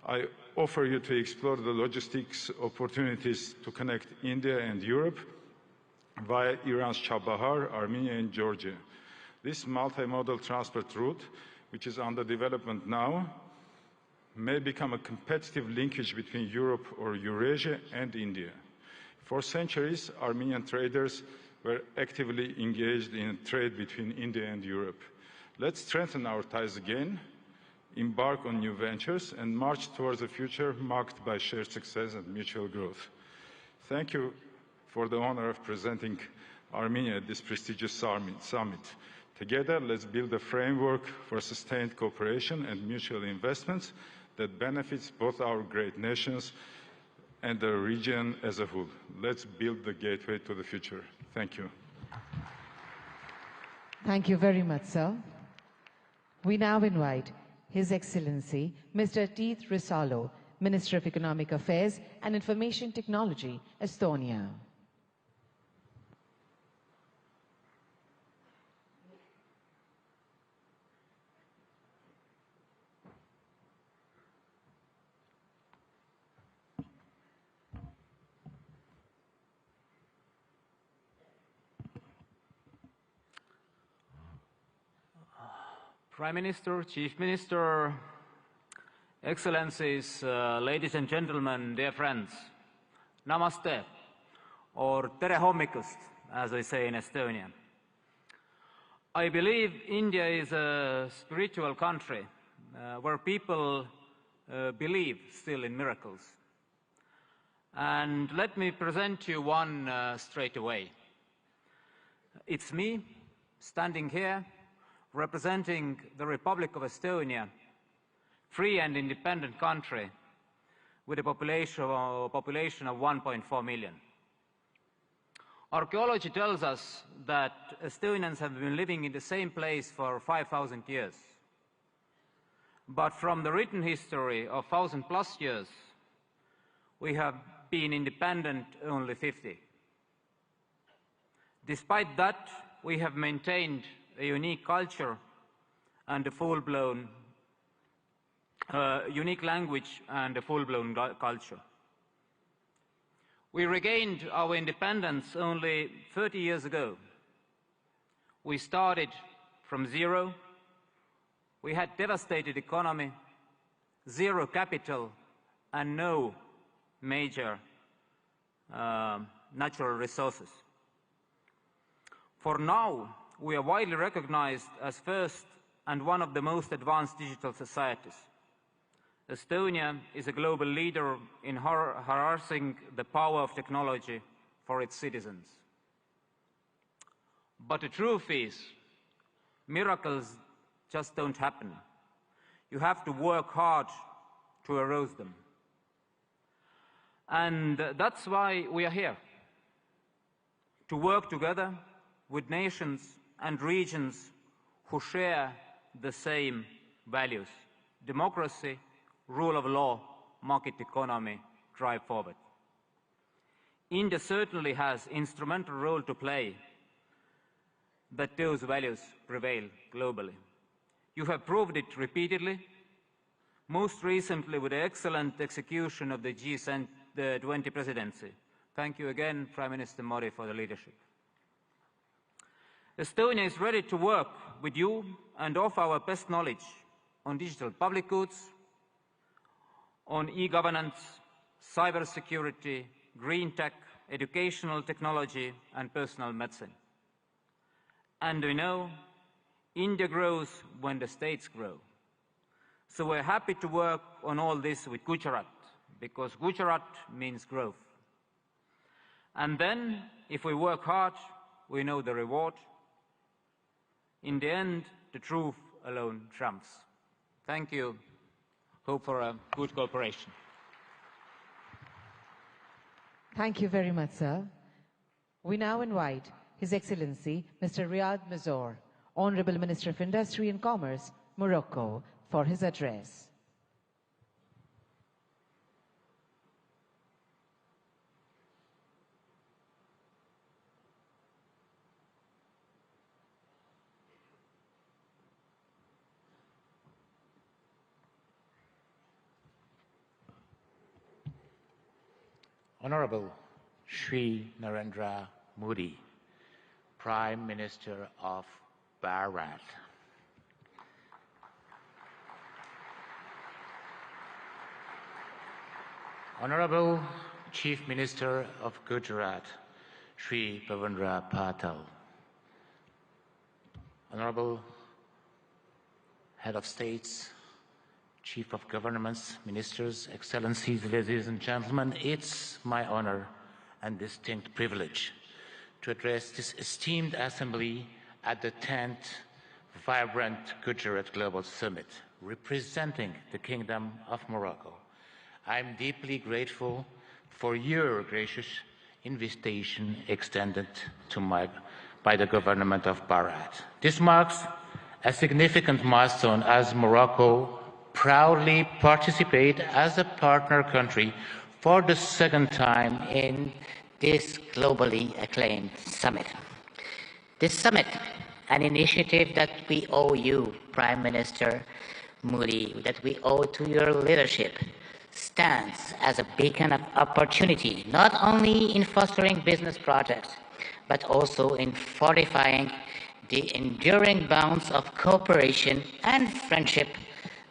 I offer you to explore the logistics opportunities to connect India and Europe via Iran's Chabahar, Armenia, and Georgia. This multimodal transport route, which is under development now, may become a competitive linkage between Europe or Eurasia and India. For centuries, Armenian traders were actively engaged in trade between India and Europe. Let's strengthen our ties again, embark on new ventures, and march towards a future marked by shared success and mutual growth. Thank you for the honor of presenting Armenia at this prestigious summit. Together, let's build a framework for sustained cooperation and mutual investments that benefits both our great nations and the region as a whole. Let's build the gateway to the future. Thank you. Thank you very much, sir. We now invite His Excellency, Mr. Tiit Riisalo, Minister of Economic Affairs and Information Technology, Estonia. Prime Minister, Chief Minister, Excellencies, ladies and gentlemen, dear friends, namaste, or tere hommikust, as we say in Estonia. I believe India is a spiritual country where people believe still in miracles. And let me present you one straight away. It's me, standing here, representing the Republic of Estonia, free and independent country with a population of 1.4 million. Archaeology tells us that Estonians have been living in the same place for 5,000 years. but from the written history of 1,000+ years, we have been independent only 50. Despite that, we have maintained a unique culture and a full-blown, unique language and a full-blown culture. We regained our independence only 30 years ago. We started from zero. We had devastated economy, zero capital, and no major natural resources. For now, we are widely recognized as first and one of the most advanced digital societies. Estonia is a global leader in harnessing the power of technology for its citizens. But the truth is, miracles just don't happen. You have to work hard to arouse them. And that's why we are here, to work together with nations and regions who share the same values: democracy, rule of law, market economy, drive forward. India certainly has an instrumental role to play that those values prevail globally. You have proved it repeatedly, most recently with the excellent execution of the G20 presidency. Thank you again, Prime Minister Modi, for the leadership. Estonia is ready to work with you and offer our best knowledge on digital public goods, on e-governance, cybersecurity, green tech, educational technology, and personal medicine. And we know India grows when the states grow. So we're happy to work on all this with Gujarat, because Gujarat means growth. And then, if we work hard, we know the reward. In the end, the truth alone trumps. Thank you. Hope for a good cooperation. Thank you very much, sir. We now invite His Excellency Mr. Riyad Mazzour, Honorable Minister of Industry and Commerce, Morocco, for his address. Honorable Shri Narendra Modi, Prime Minister of Bharat. Honorable Chief Minister of Gujarat, Shri Bhavendra Patel. Honorable Head of States, Chief of Governments, Ministers, Excellencies, ladies and gentlemen, it's my honor and distinct privilege to address this esteemed assembly at the 10th Vibrant Gujarat Global Summit, representing the Kingdom of Morocco. I'm deeply grateful for your gracious invitation extended to by the government of Bharat. This marks a significant milestone as Morocco proudly participate as a partner country for the second time in this globally acclaimed summit. This summit, an initiative that we owe you, Prime Minister Modi, that we owe to your leadership, stands as a beacon of opportunity, not only in fostering business projects, but also in fortifying the enduring bonds of cooperation and friendship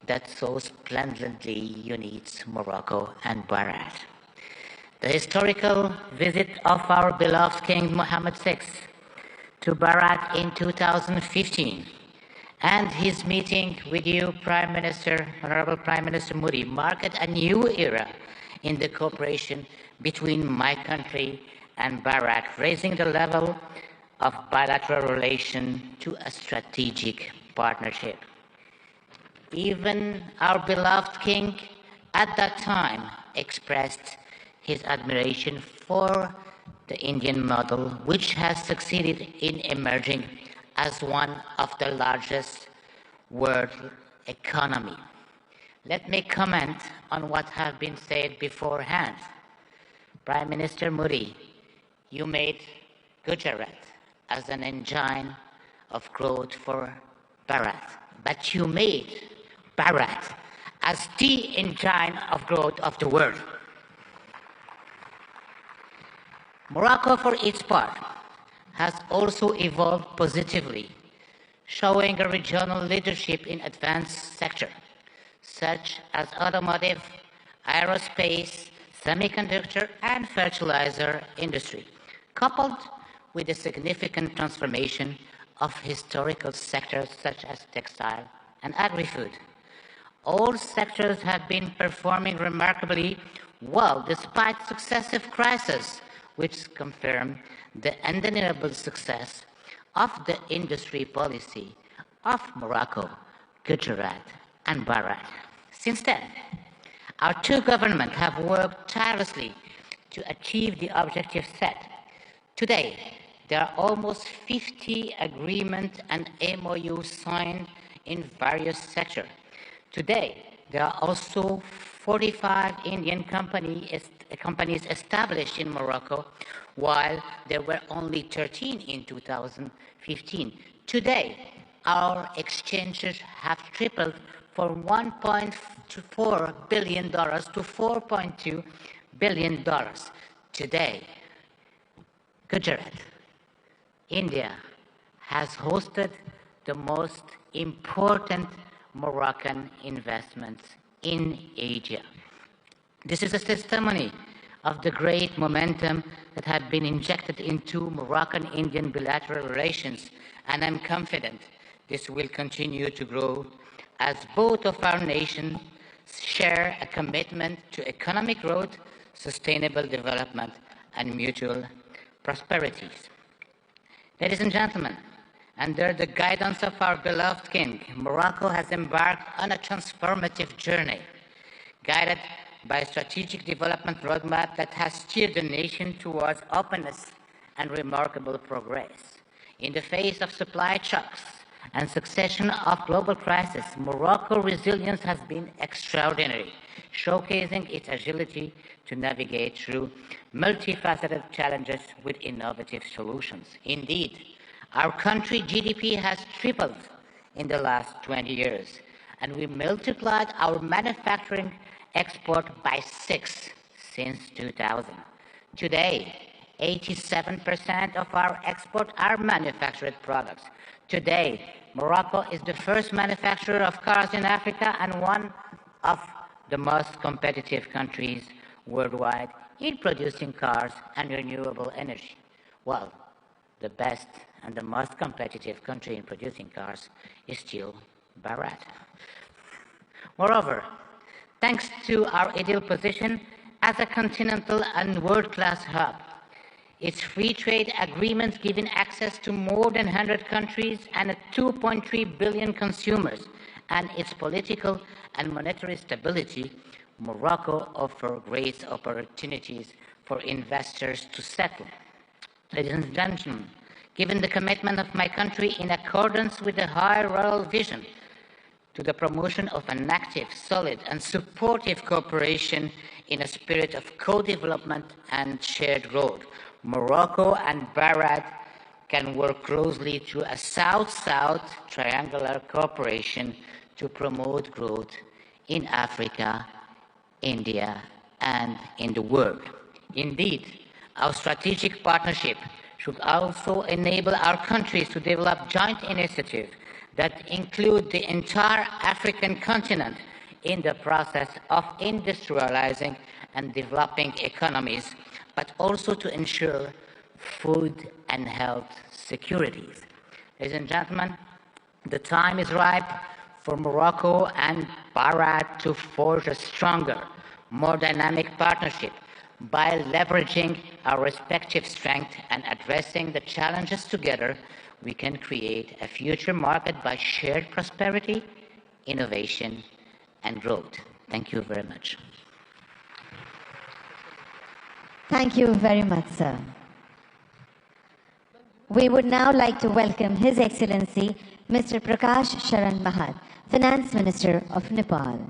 that so splendidly unites Morocco and Bharat. The historical visit of our beloved King Mohammed VI to Bharat in 2015 and his meeting with you, Prime Minister, Honorable Prime Minister Modi, marked a new era in the cooperation between my country and Bharat, raising the level of bilateral relation to a strategic partnership. Even our beloved king at that time expressed his admiration for the Indian model, which has succeeded in emerging as one of the largest world economy. Let me comment on what have been said beforehand. Prime Minister Modi, you made Gujarat as an engine of growth for Bharat, but you made Bharat as the engine of growth of the world. Morocco, for its part, has also evolved positively, showing a regional leadership in advanced sectors, such as automotive, aerospace, semiconductor, and fertilizer industry, coupled with a significant transformation of historical sectors such as textile and agri-food. All sectors have been performing remarkably well despite successive crises, which confirm the undeniable success of the industry policy of Morocco, Gujarat, and Bharat. Since then, our two governments have worked tirelessly to achieve the objectives set. Today, there are almost 50 agreements and MOUs signed in various sectors. Today, there are also 45 Indian companies established in Morocco, while there were only 13 in 2015. Today, our exchanges have tripled from $1.4 billion to $4.2 billion. Today, Gujarat, India, has hosted the most important Moroccan investments in Asia. This is a testimony of the great momentum that had been injected into Moroccan-Indian bilateral relations, and I'm confident this will continue to grow as both of our nations share a commitment to economic growth, sustainable development, and mutual prosperities. Ladies and gentlemen, under the guidance of our beloved King, Morocco has embarked on a transformative journey, guided by a strategic development roadmap that has steered the nation towards openness and remarkable progress. In the face of supply shocks and succession of global crises, Morocco's resilience has been extraordinary, showcasing its agility to navigate through multifaceted challenges with innovative solutions. Indeed, our country's GDP has tripled in the last 20 years, and we multiplied our manufacturing export by 6 since 2000. Today, 87% of our exports are manufactured products. Today, Morocco is the first manufacturer of cars in Africa and one of the most competitive countries worldwide in producing cars and renewable energy. Well, the best and the most competitive country in producing cars is still Bharat. Moreover, thanks to our ideal position as a continental and world-class hub, its free trade agreements giving access to more than 100 countries and 2.3 billion consumers, and its political and monetary stability, Morocco offers great opportunities for investors to settle. Ladies and gentlemen, given the commitment of my country in accordance with the high royal vision to the promotion of an active, solid, and supportive cooperation in a spirit of co-development and shared growth, Morocco and Bharat can work closely to a South-South triangular cooperation to promote growth in Africa, India, and in the world. Indeed, our strategic partnership should also enable our countries to develop joint initiatives that include the entire African continent in the process of industrializing and developing economies, but also to ensure food and health securities. Ladies and gentlemen, the time is ripe for Morocco and Bharat to forge a stronger, more dynamic partnership by leveraging our respective strengths and addressing the challenges together. We can create a future market by shared prosperity, innovation, and growth. Thank you very much. Thank you very much, sir. We would now like to welcome His Excellency Mr. Prakash Sharan Mahat, Finance Minister of Nepal.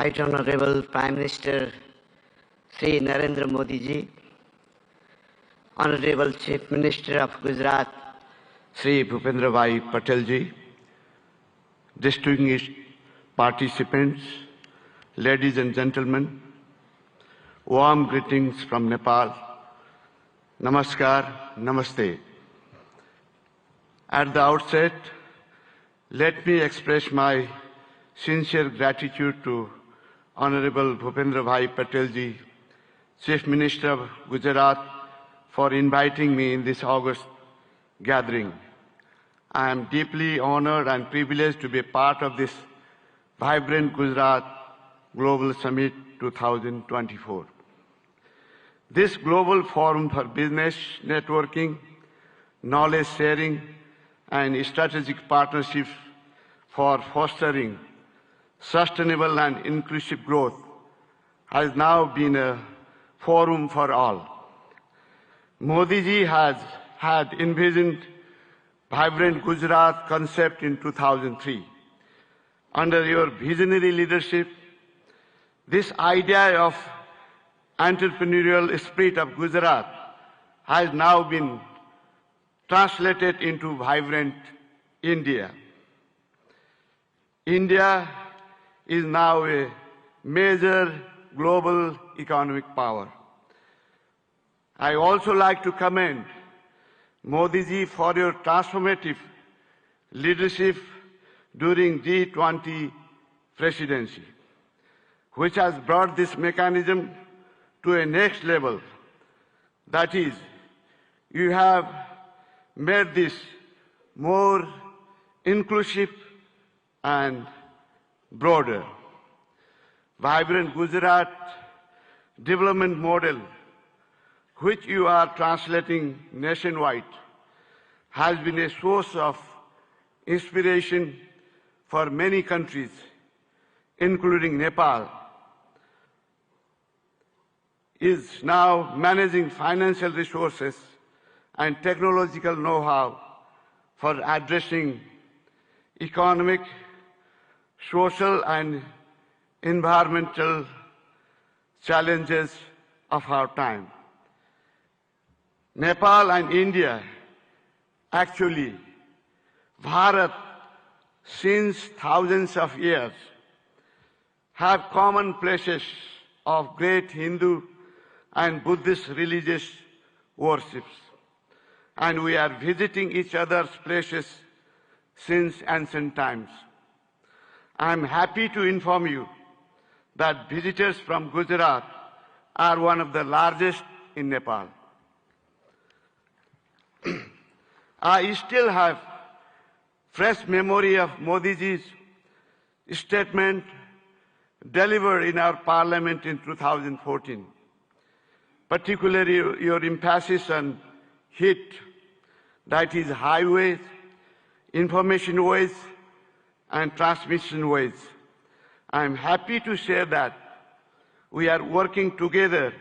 Right Honorable Prime Minister Sri Narendra Modi ji, Honorable Chief Minister of Gujarat Sri Bhupendra Bhai Patel ji, distinguished participants, ladies and gentlemen, warm greetings from Nepal. Namaskar, Namaste. At the outset, let me express my sincere gratitude to Honorable Bhupendra Bhai Patel ji, Chief Minister of Gujarat, for inviting me in this August gathering. I am deeply honored and privileged to be a part of this vibrant Gujarat Global Summit 2024. This global forum for business networking, knowledge sharing, and strategic partnerships for fostering sustainable and inclusive growth has now been a forum for all. Modi ji had envisioned vibrant Gujarat concept in 2003. Under your visionary leadership, this idea of entrepreneurial spirit of Gujarat has now been translated into vibrant India. India is now a major global economic power. I also like to commend Modi ji for your transformative leadership during G20 presidency, which has brought this mechanism to a next level. That is, you have made this more inclusive and broader. Vibrant Gujarat development model, which you are translating nationwide, has been a source of inspiration for many countries, including Nepal, is now managing financial resources and technological know-how for addressing economic, social, and environmental challenges of our time. Nepal and India, actually, Bharat, since thousands of years, have common places of great Hindu and Buddhist religious worships. And we are visiting each other's places since ancient times. I am happy to inform you that visitors from Gujarat are one of the largest in Nepal. I still have fresh memory of Modi ji's statement delivered in our parliament in 2014, particularly your emphasis on HIT, that is highways, information ways, and transmission ways. I am happy to share that we are working together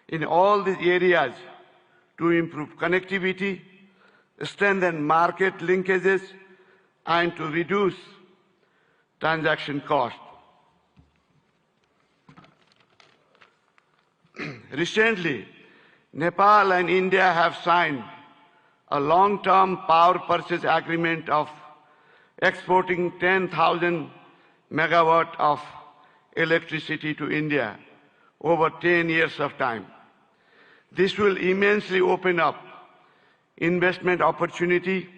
in all these areas to improve connectivity, strengthen market linkages, and to reduce transaction costs. Recently, Nepal and India have signed a long-term power purchase agreement of exporting 10,000 megawatt of electricity to India over 10 years of time. This will immensely open up investment opportunity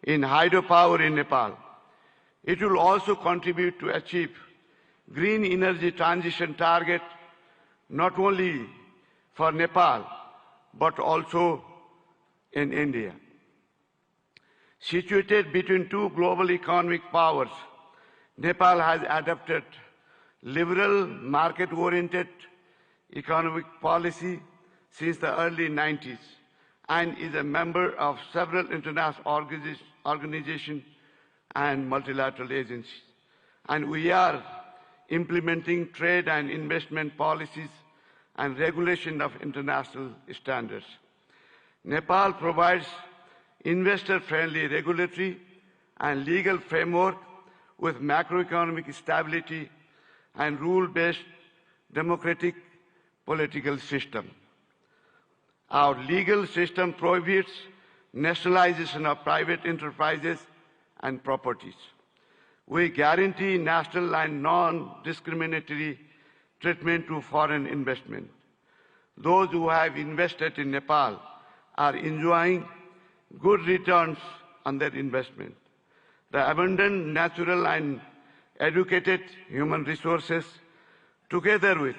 in hydropower in Nepal. It will also contribute to achieve green energy transition target not only for Nepal, but also in India. Situated between two global economic powers, Nepal has adopted liberal, market-oriented economic policy since the early 90s and is a member of several international organizations and multilateral agencies. And we are implementing trade and investment policies and regulation of international standards. Nepal provides investor-friendly regulatory and legal framework with macroeconomic stability and rule-based democratic political system. Our legal system prohibits nationalization of private enterprises and properties. We guarantee national and non-discriminatory treatment to foreign investment. Those who have invested in Nepal are enjoying good returns on their investment. The abundant natural and educated human resources, together with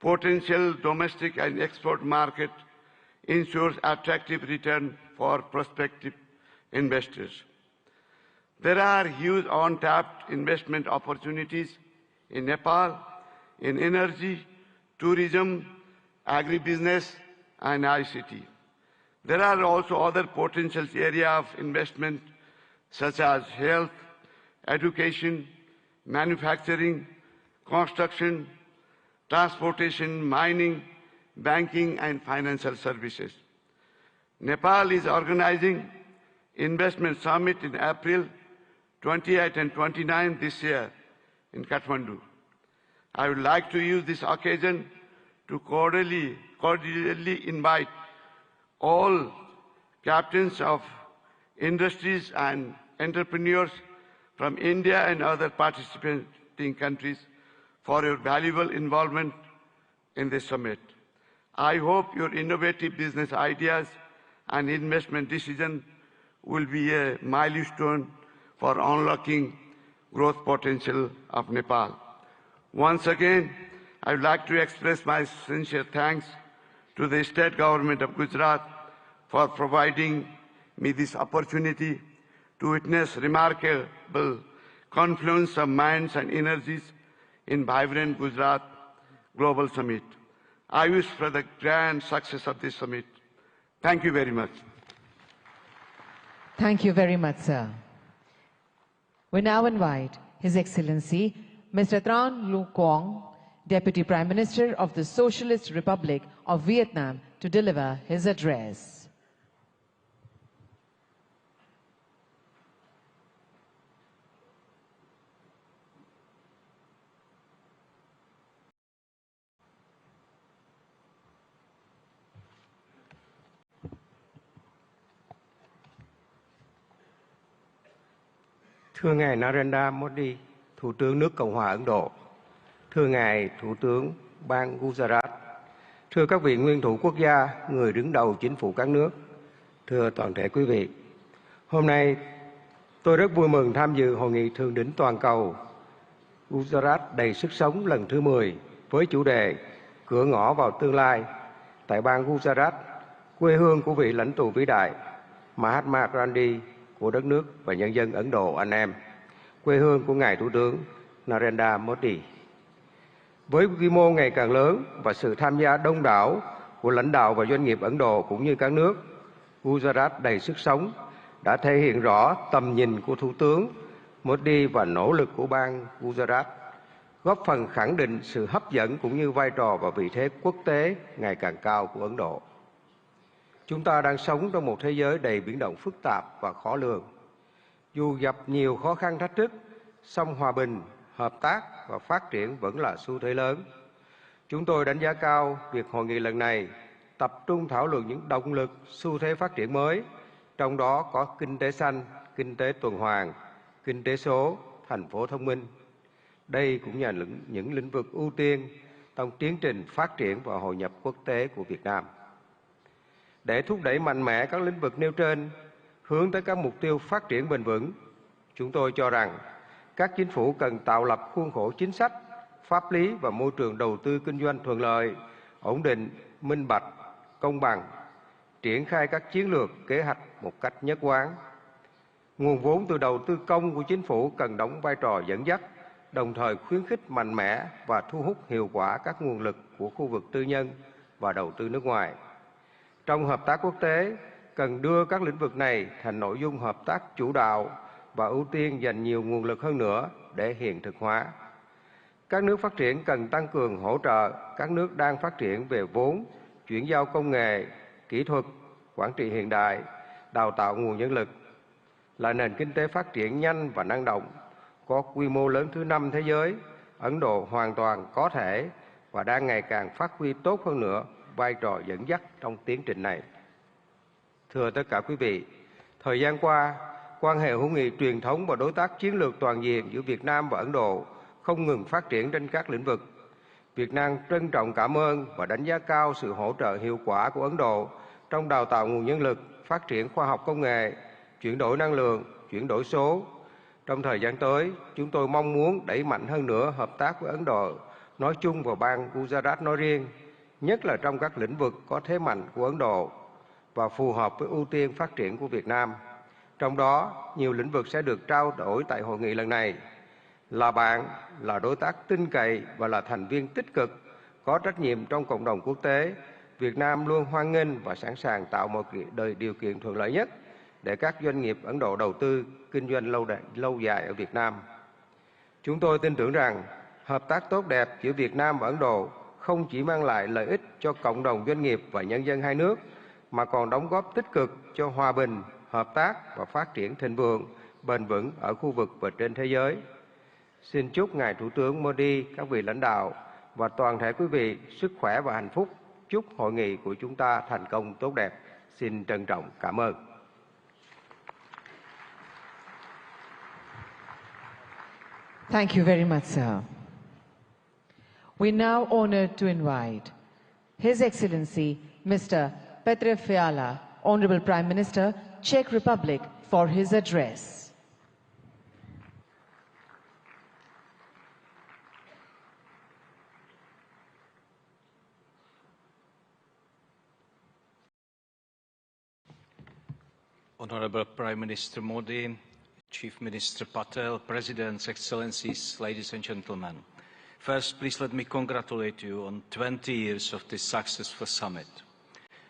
potential domestic and export market, ensures attractive return for prospective investors. There are huge untapped investment opportunities in Nepal, in energy, tourism, agribusiness, and ICT. There are also other potential areas of investment such as health, education, manufacturing, construction, transportation, mining, banking, and financial services. Nepal is organizing Investment Summit in April 28 and 29 this year in Kathmandu. I would like to use this occasion to cordially invite all captains of industries and entrepreneurs from India and other participating countries for your valuable involvement in this summit. I hope your innovative business ideas and investment decisions will be a milestone for unlocking growth potential of Nepal. Once again, I would like to express my sincere thanks to the state government of Gujarat for providing me this opportunity to witness remarkable confluence of minds and energies in vibrant Gujarat Global Summit. I wish for the grand success of this summit. Thank you very much. Thank you very much, sir. We now invite His Excellency Mr. Tran Lu Quang, Deputy Prime Minister of the Socialist Republic of Vietnam, to deliver his address. Thưa Ngài Narendra Modi, Thủ tướng nước Cộng hòa Ấn Độ, thưa Ngài Thủ tướng bang Gujarat, thưa các vị nguyên thủ quốc gia, người đứng đầu chính phủ các nước, thưa toàn thể quý vị. Hôm nay, tôi rất vui mừng tham dự Hội nghị Thượng đỉnh Toàn cầu Gujarat đầy sức sống lần thứ 10 với chủ đề Cửa ngõ vào tương lai tại bang Gujarat, quê hương của vị lãnh tụ vĩ đại Mahatma Gandhi của đất nước và nhân dân Ấn Độ anh em, quê hương của Ngài Thủ tướng Narendra Modi. Với quy mô ngày càng lớn và sự tham gia đông đảo của lãnh đạo và doanh nghiệp Ấn Độ cũng như các nước, Gujarat đầy sức sống đã thể hiện rõ tầm nhìn của Thủ tướng Modi và nỗ lực của bang Gujarat, góp phần khẳng định sự hấp dẫn cũng như vai trò và vị thế quốc tế ngày càng cao của Ấn Độ. Chúng ta đang sống trong một thế giới đầy biến động phức tạp và khó lường. Dù gặp nhiều khó khăn thách thức, song hòa bình, hợp tác và phát triển vẫn là xu thế lớn. Chúng tôi đánh giá cao việc hội nghị lần này tập trung thảo luận những động lực, xu thế phát triển mới, trong đó có kinh tế xanh, kinh tế tuần hoàn, kinh tế số, thành phố thông minh. Đây cũng là những lĩnh vực ưu tiên trong tiến trình phát triển và hội nhập quốc tế của Việt Nam. Để thúc đẩy mạnh mẽ các lĩnh vực nêu trên, hướng tới các mục tiêu phát triển bền vững, chúng tôi cho rằng các chính phủ cần tạo lập khuôn khổ chính sách, pháp lý và môi trường đầu tư kinh doanh thuận lợi, ổn định, minh bạch, công bằng, triển khai các chiến lược, kế hoạch một cách nhất quán. Nguồn vốn từ đầu tư công của chính phủ cần đóng vai trò dẫn dắt, đồng thời khuyến khích mạnh mẽ và thu hút hiệu quả các nguồn lực của khu vực tư nhân và đầu tư nước ngoài. Trong hợp tác quốc tế, cần đưa các lĩnh vực này thành nội dung hợp tác chủ đạo và ưu tiên dành nhiều nguồn lực hơn nữa để hiện thực hóa. Các nước phát triển cần tăng cường hỗ trợ các nước đang phát triển về vốn, chuyển giao công nghệ, kỹ thuật, quản trị hiện đại, đào tạo nguồn nhân lực. Là nền kinh tế phát triển nhanh và năng động, có quy mô lớn thứ 5 thế giới, Ấn Độ hoàn toàn có thể và đang ngày càng phát huy tốt hơn nữa vai trò dẫn dắt trong tiến trình này. Thưa tất cả quý vị, thời gian qua, quan hệ hữu nghị truyền thống và đối tác chiến lược toàn diện giữa Việt Nam và Ấn Độ không ngừng phát triển trên các lĩnh vực. Việt Nam trân trọng cảm ơn và đánh giá cao sự hỗ trợ hiệu quả của Ấn Độ trong đào tạo nguồn nhân lực, phát triển khoa học công nghệ, chuyển đổi năng lượng, chuyển đổi số. Trong thời gian tới, chúng tôi mong muốn đẩy mạnh hơn nữa hợp tác với Ấn Độ nói chung và bang Gujarat nói riêng, nhất là trong các lĩnh vực có thế mạnh của Ấn Độ và phù hợp với ưu tiên phát triển của Việt Nam. Trong đó, nhiều lĩnh vực sẽ được trao đổi tại hội nghị lần này. Là bạn, là đối tác tin cậy và là thành viên tích cực, có trách nhiệm trong cộng đồng quốc tế, Việt Nam luôn hoan nghênh và sẵn sàng tạo một điều kiện thuận lợi nhất để các doanh nghiệp Ấn Độ đầu tư, kinh doanh lâu dài ở Việt Nam. Chúng tôi tin tưởng rằng hợp tác tốt đẹp giữa Việt Nam và Ấn Độ không chỉ mang lại lợi ích cho cộng đồng doanh nghiệp và nhân dân hai nước, mà còn đóng góp tích cực cho hòa bình, hợp tác và phát triển thịnh vượng, bền vững ở khu vực và trên thế giới. Xin chúc Ngài Thủ tướng Modi, các vị lãnh đạo và toàn thể quý vị sức khỏe và hạnh phúc. Chúc hội nghị của chúng ta thành công tốt đẹp. Xin trân trọng cảm ơn. Thank you very much, sir. We now honored to invite His Excellency Mr. Petr Fiala, Honorable Prime Minister, Czech Republic, for his address. Honorable Prime Minister Modi, Chief Minister Patel, Presidents, Excellencies, ladies and gentlemen. First, please let me congratulate you on 20 years of this successful summit.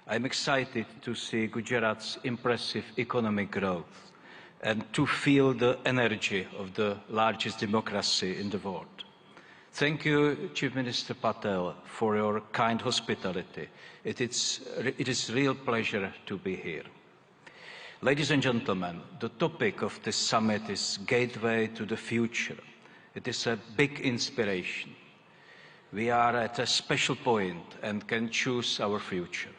I'm excited to see Gujarat's impressive economic growth and to feel the energy of the largest democracy in the world. Thank you, Chief Minister Patel, for your kind hospitality. It is a real pleasure to be here. Ladies and gentlemen, the topic of this summit is Gateway to the Future. It is a big inspiration. We are at a special point and can choose our future.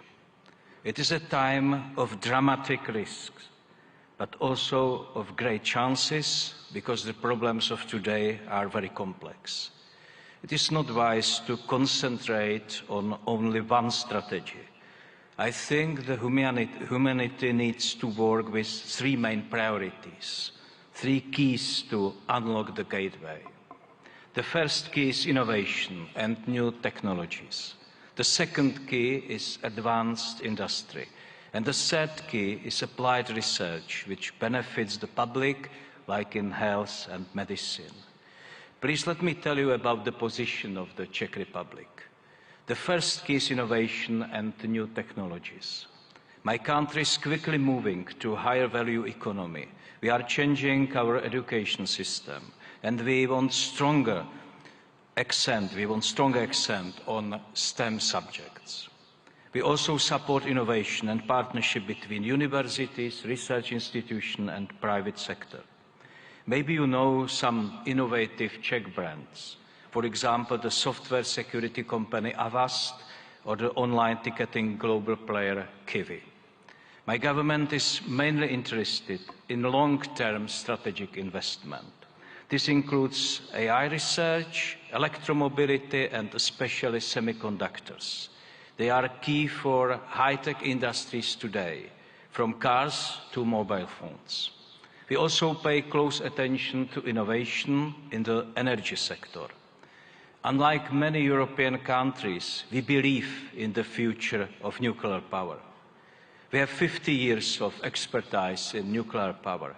It is a time of dramatic risks, but also of great chances, because the problems of today are very complex. It is not wise to concentrate on only one strategy. I think the humanity needs to work with three main priorities, three keys to unlock the gateway. The first key is innovation and new technologies. The second key is advanced industry. And the third key is applied research, which benefits the public, like in health and medicine. Please let me tell you about the position of the Czech Republic. The first key is innovation and new technologies. My country is quickly moving to a higher value economy. We are changing our education system, and we want stronger accent on STEM subjects. We also support innovation and partnership between universities, research institutions, and private sector. Maybe you know some innovative Czech brands. For example, the software security company Avast or the online ticketing global player Kiwi. My government is mainly interested in long-term strategic investment. This includes AI research, electromobility, and especially semiconductors. They are key for high-tech industries today, from cars to mobile phones. We also pay close attention to innovation in the energy sector. Unlike many European countries, we believe in the future of nuclear power. We have 50 years of expertise in nuclear power.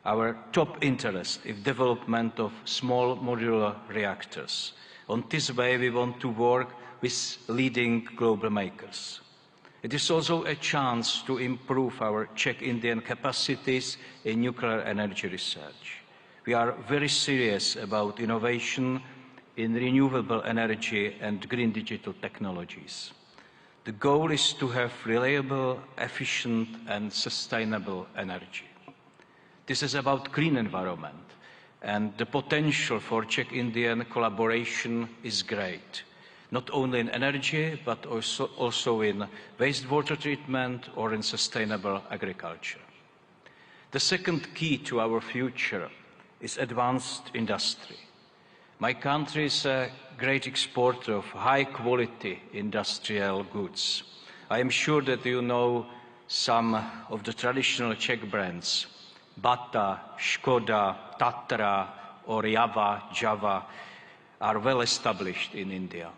Our top interest is development of small modular reactors. On this way, we want to work with leading global makers. It is also a chance to improve our Czech-Indian capacities in nuclear energy research. We are very serious about innovation in renewable energy and green digital technologies. The goal is to have reliable, efficient, and sustainable energy. This is about clean environment. and the potential for Czech-Indian collaboration is great, not only in energy, but also in wastewater treatment or in sustainable agriculture. The second key to our future is advanced industry. My country is a great exporter of high-quality industrial goods. I am sure that you know some of the traditional Czech brands, Bata, Škoda, Tatra, or Java are well established in India.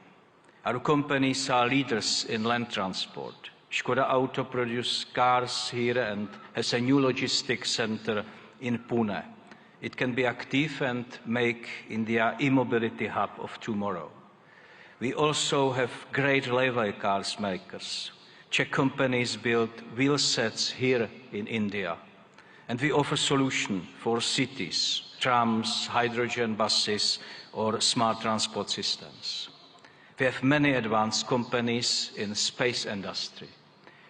Our companies are leaders in land transport. Škoda Auto produces cars here and has a new logistics center in Pune. It can be active and make India e-mobility hub of tomorrow. We also have great railway cars makers. Czech companies build wheel sets here in India. And we offer solutions for cities, trams, hydrogen buses, or smart transport systems. We have many advanced companies in the space industry.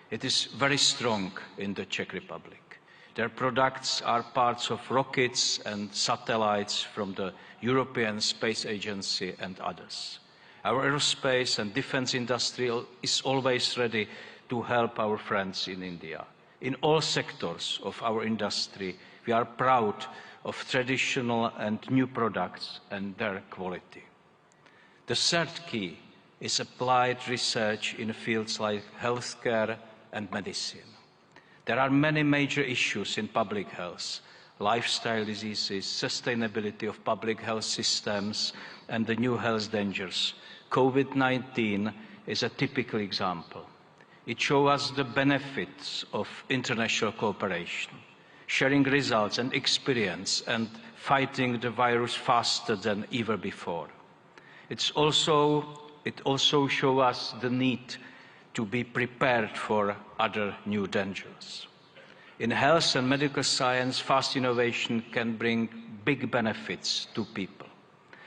It is very strong in the Czech Republic. Their products are parts of rockets and satellites from the European Space Agency and others. Our aerospace and defense industry is always ready to help our friends in India. In all sectors of our industry, we are proud of traditional and new products and their quality. The third key is applied research in fields like healthcare and medicine. There are many major issues in public health: lifestyle diseases, sustainability of public health systems, and the new health dangers. COVID-19 is a typical example. It shows us the benefits of international cooperation, sharing results and experience, and fighting the virus faster than ever before. It also shows us the need to be prepared for other new dangers. In health and medical science, fast innovation can bring big benefits to people.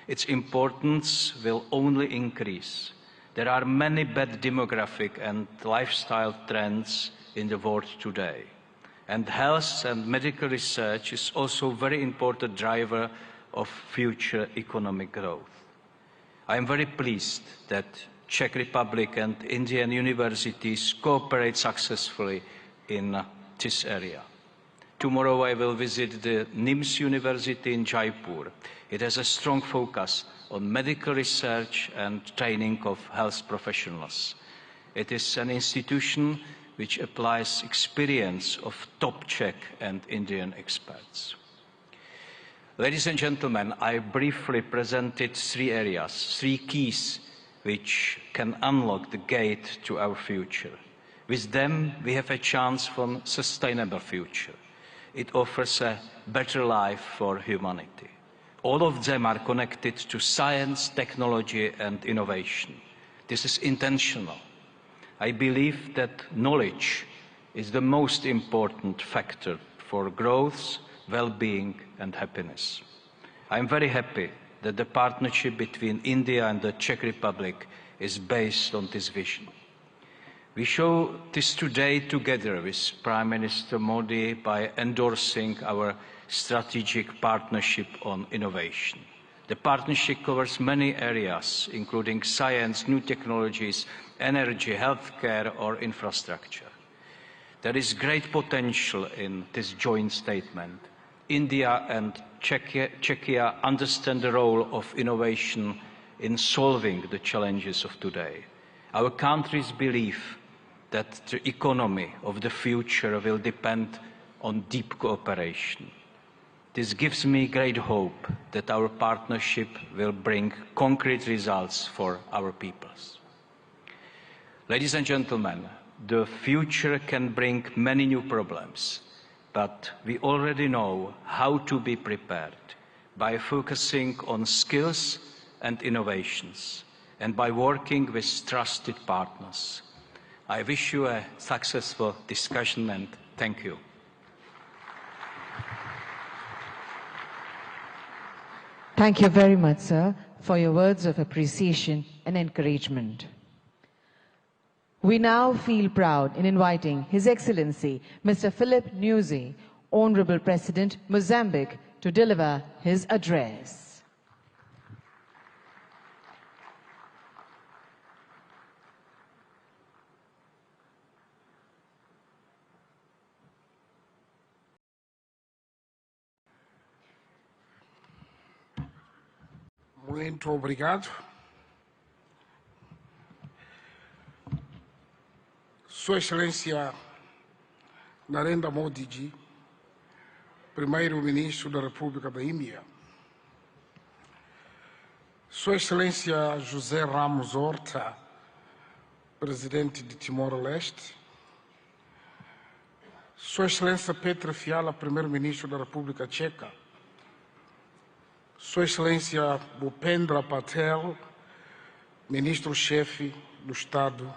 Its importance will only increase. There are many bad demographic and lifestyle trends in the world today. And health and medical research is also a very important driver of future economic growth. I am very pleased that Czech Republic and Indian universities cooperate successfully in this area. Tomorrow I will visit the NIMS University in Jaipur. It has a strong focus on medical research and training of health professionals. It is an institution which applies experience of top Czech and Indian experts. Ladies and gentlemen, I briefly presented three areas, three keys which can unlock the gate to our future. With them, we have a chance for a sustainable future. It offers a better life for humanity. All of them are connected to science, technology, and innovation. This is intentional. I believe that knowledge is the most important factor for growth, well-being, and happiness. I am very happy that the partnership between India and the Czech Republic is based on this vision. We show this today together with Prime Minister Modi by endorsing our strategic partnership on innovation. The partnership covers many areas, including science, new technologies, energy, healthcare, or infrastructure. There is great potential in this joint statement. India and Czechia understand the role of innovation in solving the challenges of today. Our countries believe that the economy of the future will depend on deep cooperation. This gives me great hope that our partnership will bring concrete results for our peoples. Ladies and gentlemen, the future can bring many new problems, but we already know how to be prepared by focusing on skills and innovations and by working with trusted partners. I wish you a successful discussion and thank you. Thank you very much, sir, for your words of appreciation and encouragement. We now feel proud in inviting His Excellency Mr. Philip Nyusi, Honorable President, Mozambique, to deliver his address. Muito obrigado. Sua Excelência Narendra Modi Ji, Primeiro-Ministro da República da Índia. Sua Excelência José Ramos Horta, Presidente de Timor-Leste. Sua Excelência Petra Fiala, Primeiro-Ministro da República Tcheca. Sua Excelência Bhupendra Patel, Ministro-Chefe do Estado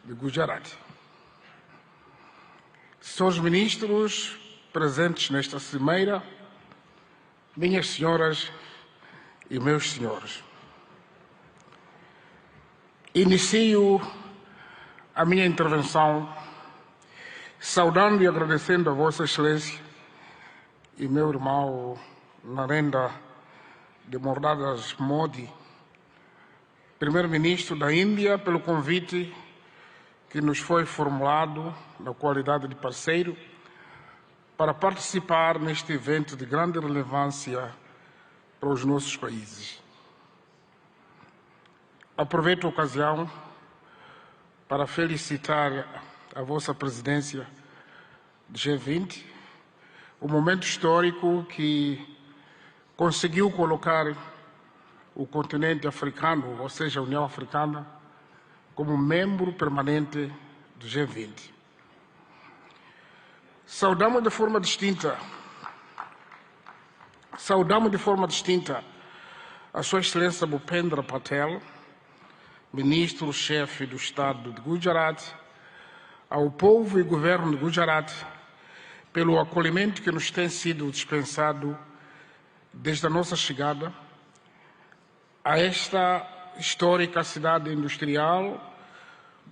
de Gujarat. Senhores Ministros presentes nesta cimeira, minhas senhoras e meus senhores. Inicio a minha intervenção saudando e agradecendo a Vossa Excelência e meu irmão Narendra de Mordadas Modi, Primeiro-Ministro da Índia, pelo convite que nos foi formulado na qualidade de parceiro para participar neste evento de grande relevância para os nossos países. Aproveito a ocasião para felicitar a vossa presidência do G20, o momento histórico que conseguiu colocar o continente africano, ou seja, a União Africana, como membro permanente do G20. Saudamos de forma distinta a Sua Excelência Bhupendra Patel, Ministro-Chefe do Estado de Gujarat, ao povo e governo de Gujarat, pelo acolhimento que nos tem sido dispensado desde a nossa chegada a esta histórica cidade industrial,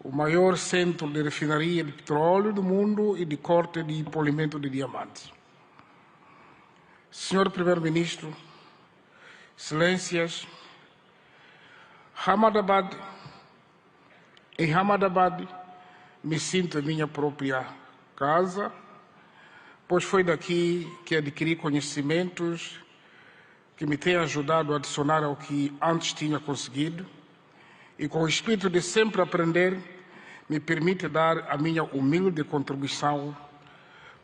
o maior centro de refinaria de petróleo do mundo e de corte e polimento de diamantes. Senhor Primeiro-Ministro, Excelências, em Ahmedabad me sinto em minha própria casa, pois foi daqui que adquiri conhecimentos que me têm ajudado a adicionar ao que antes tinha conseguido e, com o espírito de sempre aprender, me permite dar a minha humilde contribuição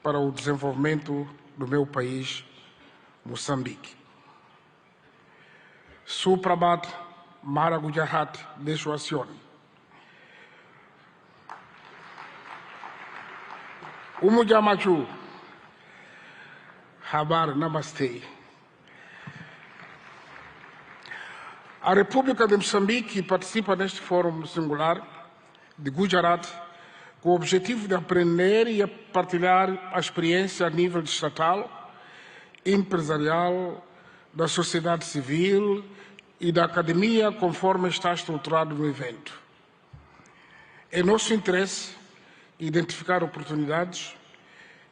para o desenvolvimento do meu país, Moçambique. Suprabhat Mara Gujarat Deshwasiyon. Umujamachu Habar Namaste. A República de Moçambique participa neste fórum singular de Gujarat com o objetivo de aprender e partilhar a experiência a nível estatal, empresarial, da sociedade civil e da academia, conforme está estruturado no evento. É nosso interesse identificar oportunidades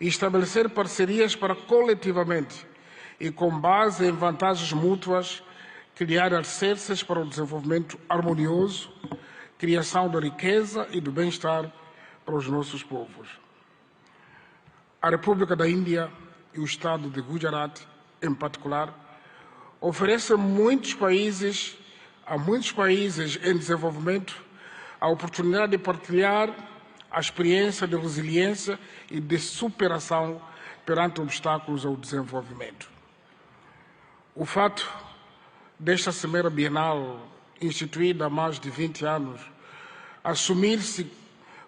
e estabelecer parcerias para coletivamente e com base em vantagens mútuas criar alicerces para o desenvolvimento harmonioso, criação da riqueza e do bem-estar para os nossos povos. A República da Índia e o Estado de Gujarat, em particular, oferecem a muitos países em desenvolvimento a oportunidade de partilhar a experiência de resiliência e de superação perante obstáculos ao desenvolvimento. O fato desta Cimeira Bienal, instituída há mais de 20 anos, assumir-se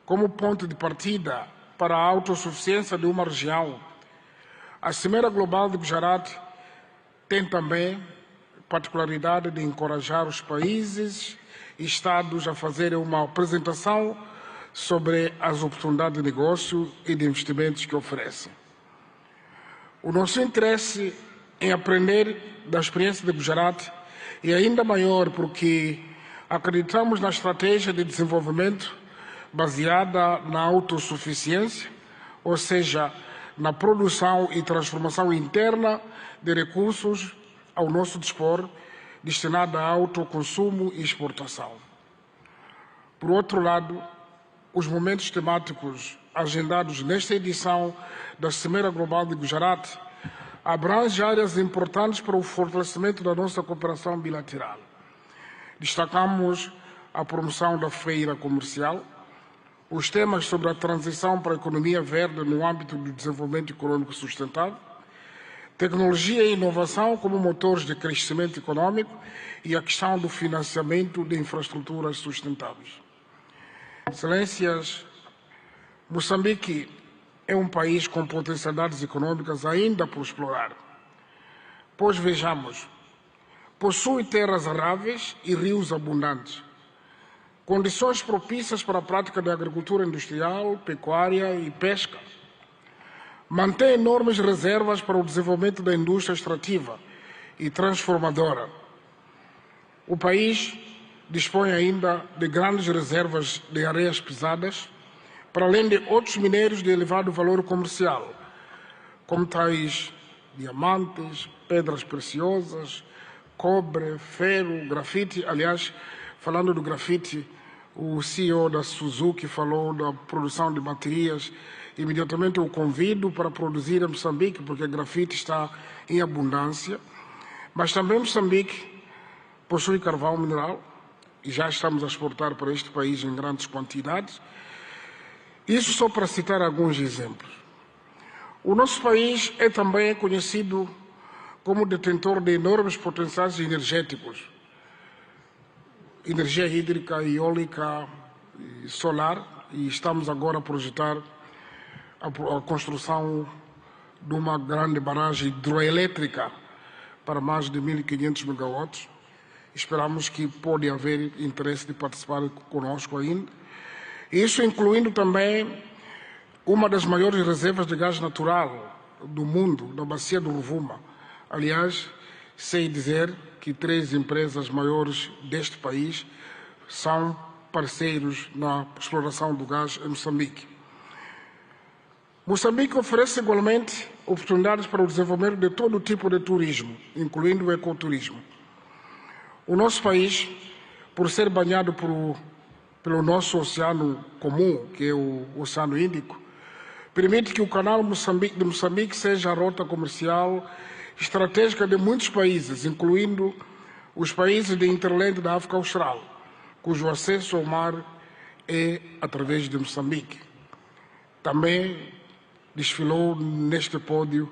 como ponto de partida para a autossuficiência de uma região, a Cimeira Global de Gujarat tem também a particularidade de encorajar os países e Estados a fazerem uma apresentação sobre as oportunidades de negócio e de investimentos que oferecem. O nosso interesse em aprender da experiência de Gujarat é ainda maior porque acreditamos na estratégia de desenvolvimento baseada na autossuficiência, ou seja, na produção e transformação interna de recursos ao nosso dispor, destinada a autoconsumo e exportação. Por outro lado, os momentos temáticos agendados nesta edição da Cimeira Global de Gujarat abrangem áreas importantes para o fortalecimento da nossa cooperação bilateral. Destacamos a promoção da feira comercial, os temas sobre a transição para a economia verde no âmbito do desenvolvimento econômico sustentável, tecnologia e inovação como motores de crescimento econômico e a questão do financiamento de infraestruturas sustentáveis. Excelências, Moçambique é um país com potencialidades econômicas ainda por explorar. Pois vejamos, possui terras aráveis e rios abundantes, condições propícias para a prática da agricultura industrial, pecuária e pesca. Mantém enormes reservas para o desenvolvimento da indústria extrativa e transformadora. O país dispõe ainda de grandes reservas de areias pesadas, para além de outros minérios de elevado valor comercial, como tais diamantes, pedras preciosas, cobre, ferro, grafite. Aliás, falando do grafite, o CEO da Suzuki falou da produção de baterias. Imediatamente eu convido para produzir em Moçambique, porque grafite está em abundância. Mas também Moçambique possui carvão mineral, e já estamos a exportar para este país em grandes quantidades. Isso só para citar alguns exemplos. O nosso país é também conhecido como detentor de enormes potenciais energéticos, energia hídrica, eólica e solar, e estamos agora a projetar a construção de uma grande barragem hidroelétrica para mais de 1.500 megawatts. Esperamos que pode haver interesse de participar conosco ainda. Isso incluindo também uma das maiores reservas de gás natural do mundo, na bacia do Rovuma. Aliás, sei dizer que 3 empresas maiores deste país são parceiros na exploração do gás em Moçambique. Moçambique oferece igualmente oportunidades para o desenvolvimento de todo tipo de turismo, incluindo o ecoturismo. O nosso país, por ser banhado pelo nosso oceano comum, que é o Oceano Índico, permite que o canal de Moçambique seja a rota comercial estratégica de muitos países, incluindo os países de Interland da África Austral, cujo acesso ao mar é através de Moçambique. Também desfilou neste pódio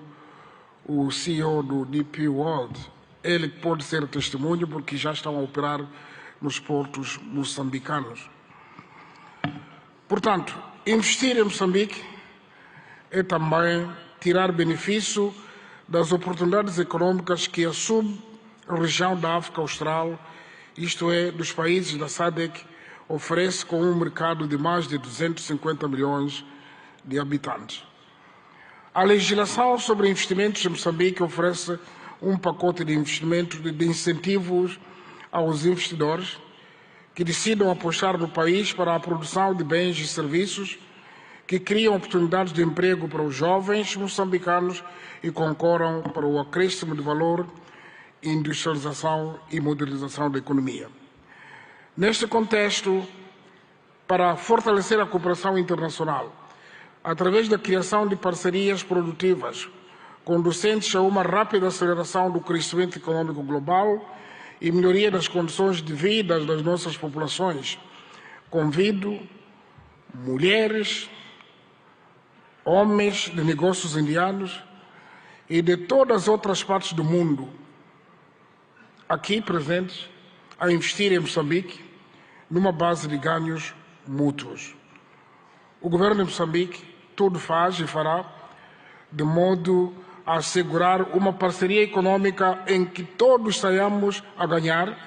o CEO do DP World. Ele pode ser testemunho porque já estão a operar nos portos moçambicanos. Portanto, investir em Moçambique é também tirar benefício das oportunidades econômicas que a sub-região da África Austral, isto é, dos países da SADC, oferece com um mercado de mais de 250 milhões de habitantes. A legislação sobre investimentos em Moçambique oferece um pacote de investimentos de incentivos aos investidores que decidam apostar no país para a produção de bens e serviços que criam oportunidades de emprego para os jovens moçambicanos e concorram para o acréscimo de valor, industrialização e modernização da economia. Neste contexto, para fortalecer a cooperação internacional, através da criação de parcerias produtivas, conducentes a uma rápida aceleração do crescimento econômico global e melhoria das condições de vida das nossas populações, convido mulheres, homens de negócios indianos e de todas as outras partes do mundo aqui presentes a investir em Moçambique numa base de ganhos mútuos. O governo de Moçambique tudo faz e fará de modo a assegurar uma parceria econômica em que todos saiamos a ganhar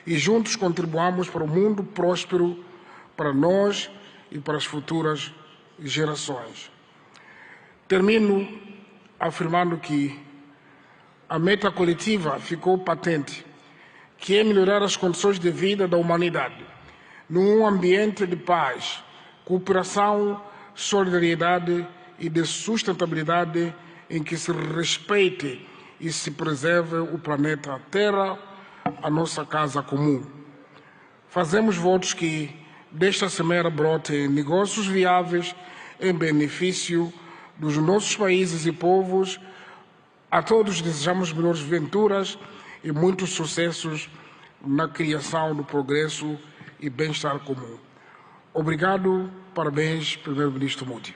e juntos contribuamos para um mundo próspero para nós e para as futuras gerações. Termino afirmando que a meta coletiva ficou patente, que é melhorar as condições de vida da humanidade, num ambiente de paz, cooperação, solidariedade e de sustentabilidade em que se respeite e se preserve o planeta Terra, a nossa casa comum. Fazemos votos que desta cimeira brotem negócios viáveis em benefício dos nossos países e povos. A todos desejamos melhores venturas e muitos sucessos na criação do progresso e bem-estar comum. Obrigado, parabéns, Primeiro-Ministro Modi.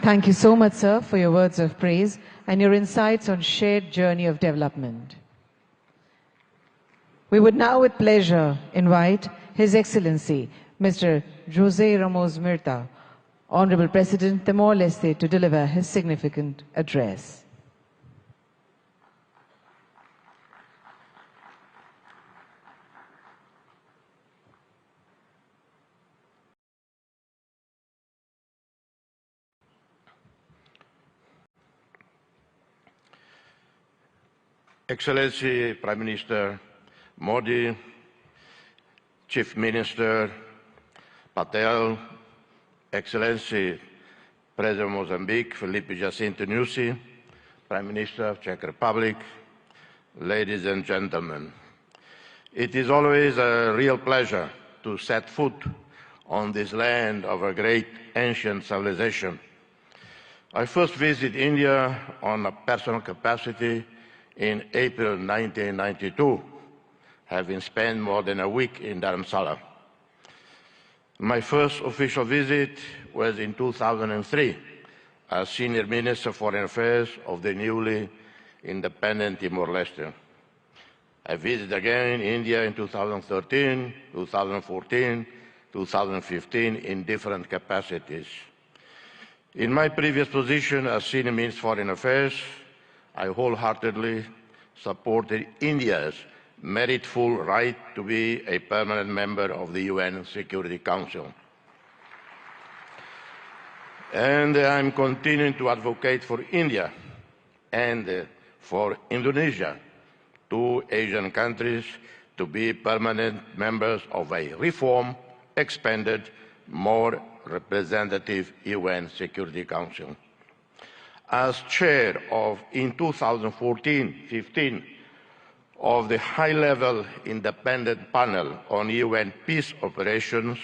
Thank you so much, sir, for your words of praise and your insights on shared journey of development. We would now with pleasure invite His Excellency, Mr. José Ramos Mirta, Honorable President Timor-Leste, to deliver his significant address. Excellency Prime Minister Modi, Chief Minister Patel, Excellency President of Mozambique, Felipe Jacinto Nyusi, Prime Minister of Czech Republic, ladies and gentlemen. It is always a real pleasure to set foot on this land of a great ancient civilization. I first visited India on a personal capacity in April 1992, having spent more than a week in Dharamsala. My first official visit was in 2003 as Senior Minister of Foreign Affairs of the newly independent Timor-Leste. I visited again India in 2013, 2014, 2015 in different capacities. In my previous position as Senior Minister of Foreign Affairs, I wholeheartedly supported India's meritful right to be a permanent member of the UN Security Council. And I'm continuing to advocate for India and for Indonesia, two Asian countries, to be permanent members of a reformed, expanded, more representative UN Security Council. As chair of, in 2014-15, of the high-level independent panel on UN peace operations,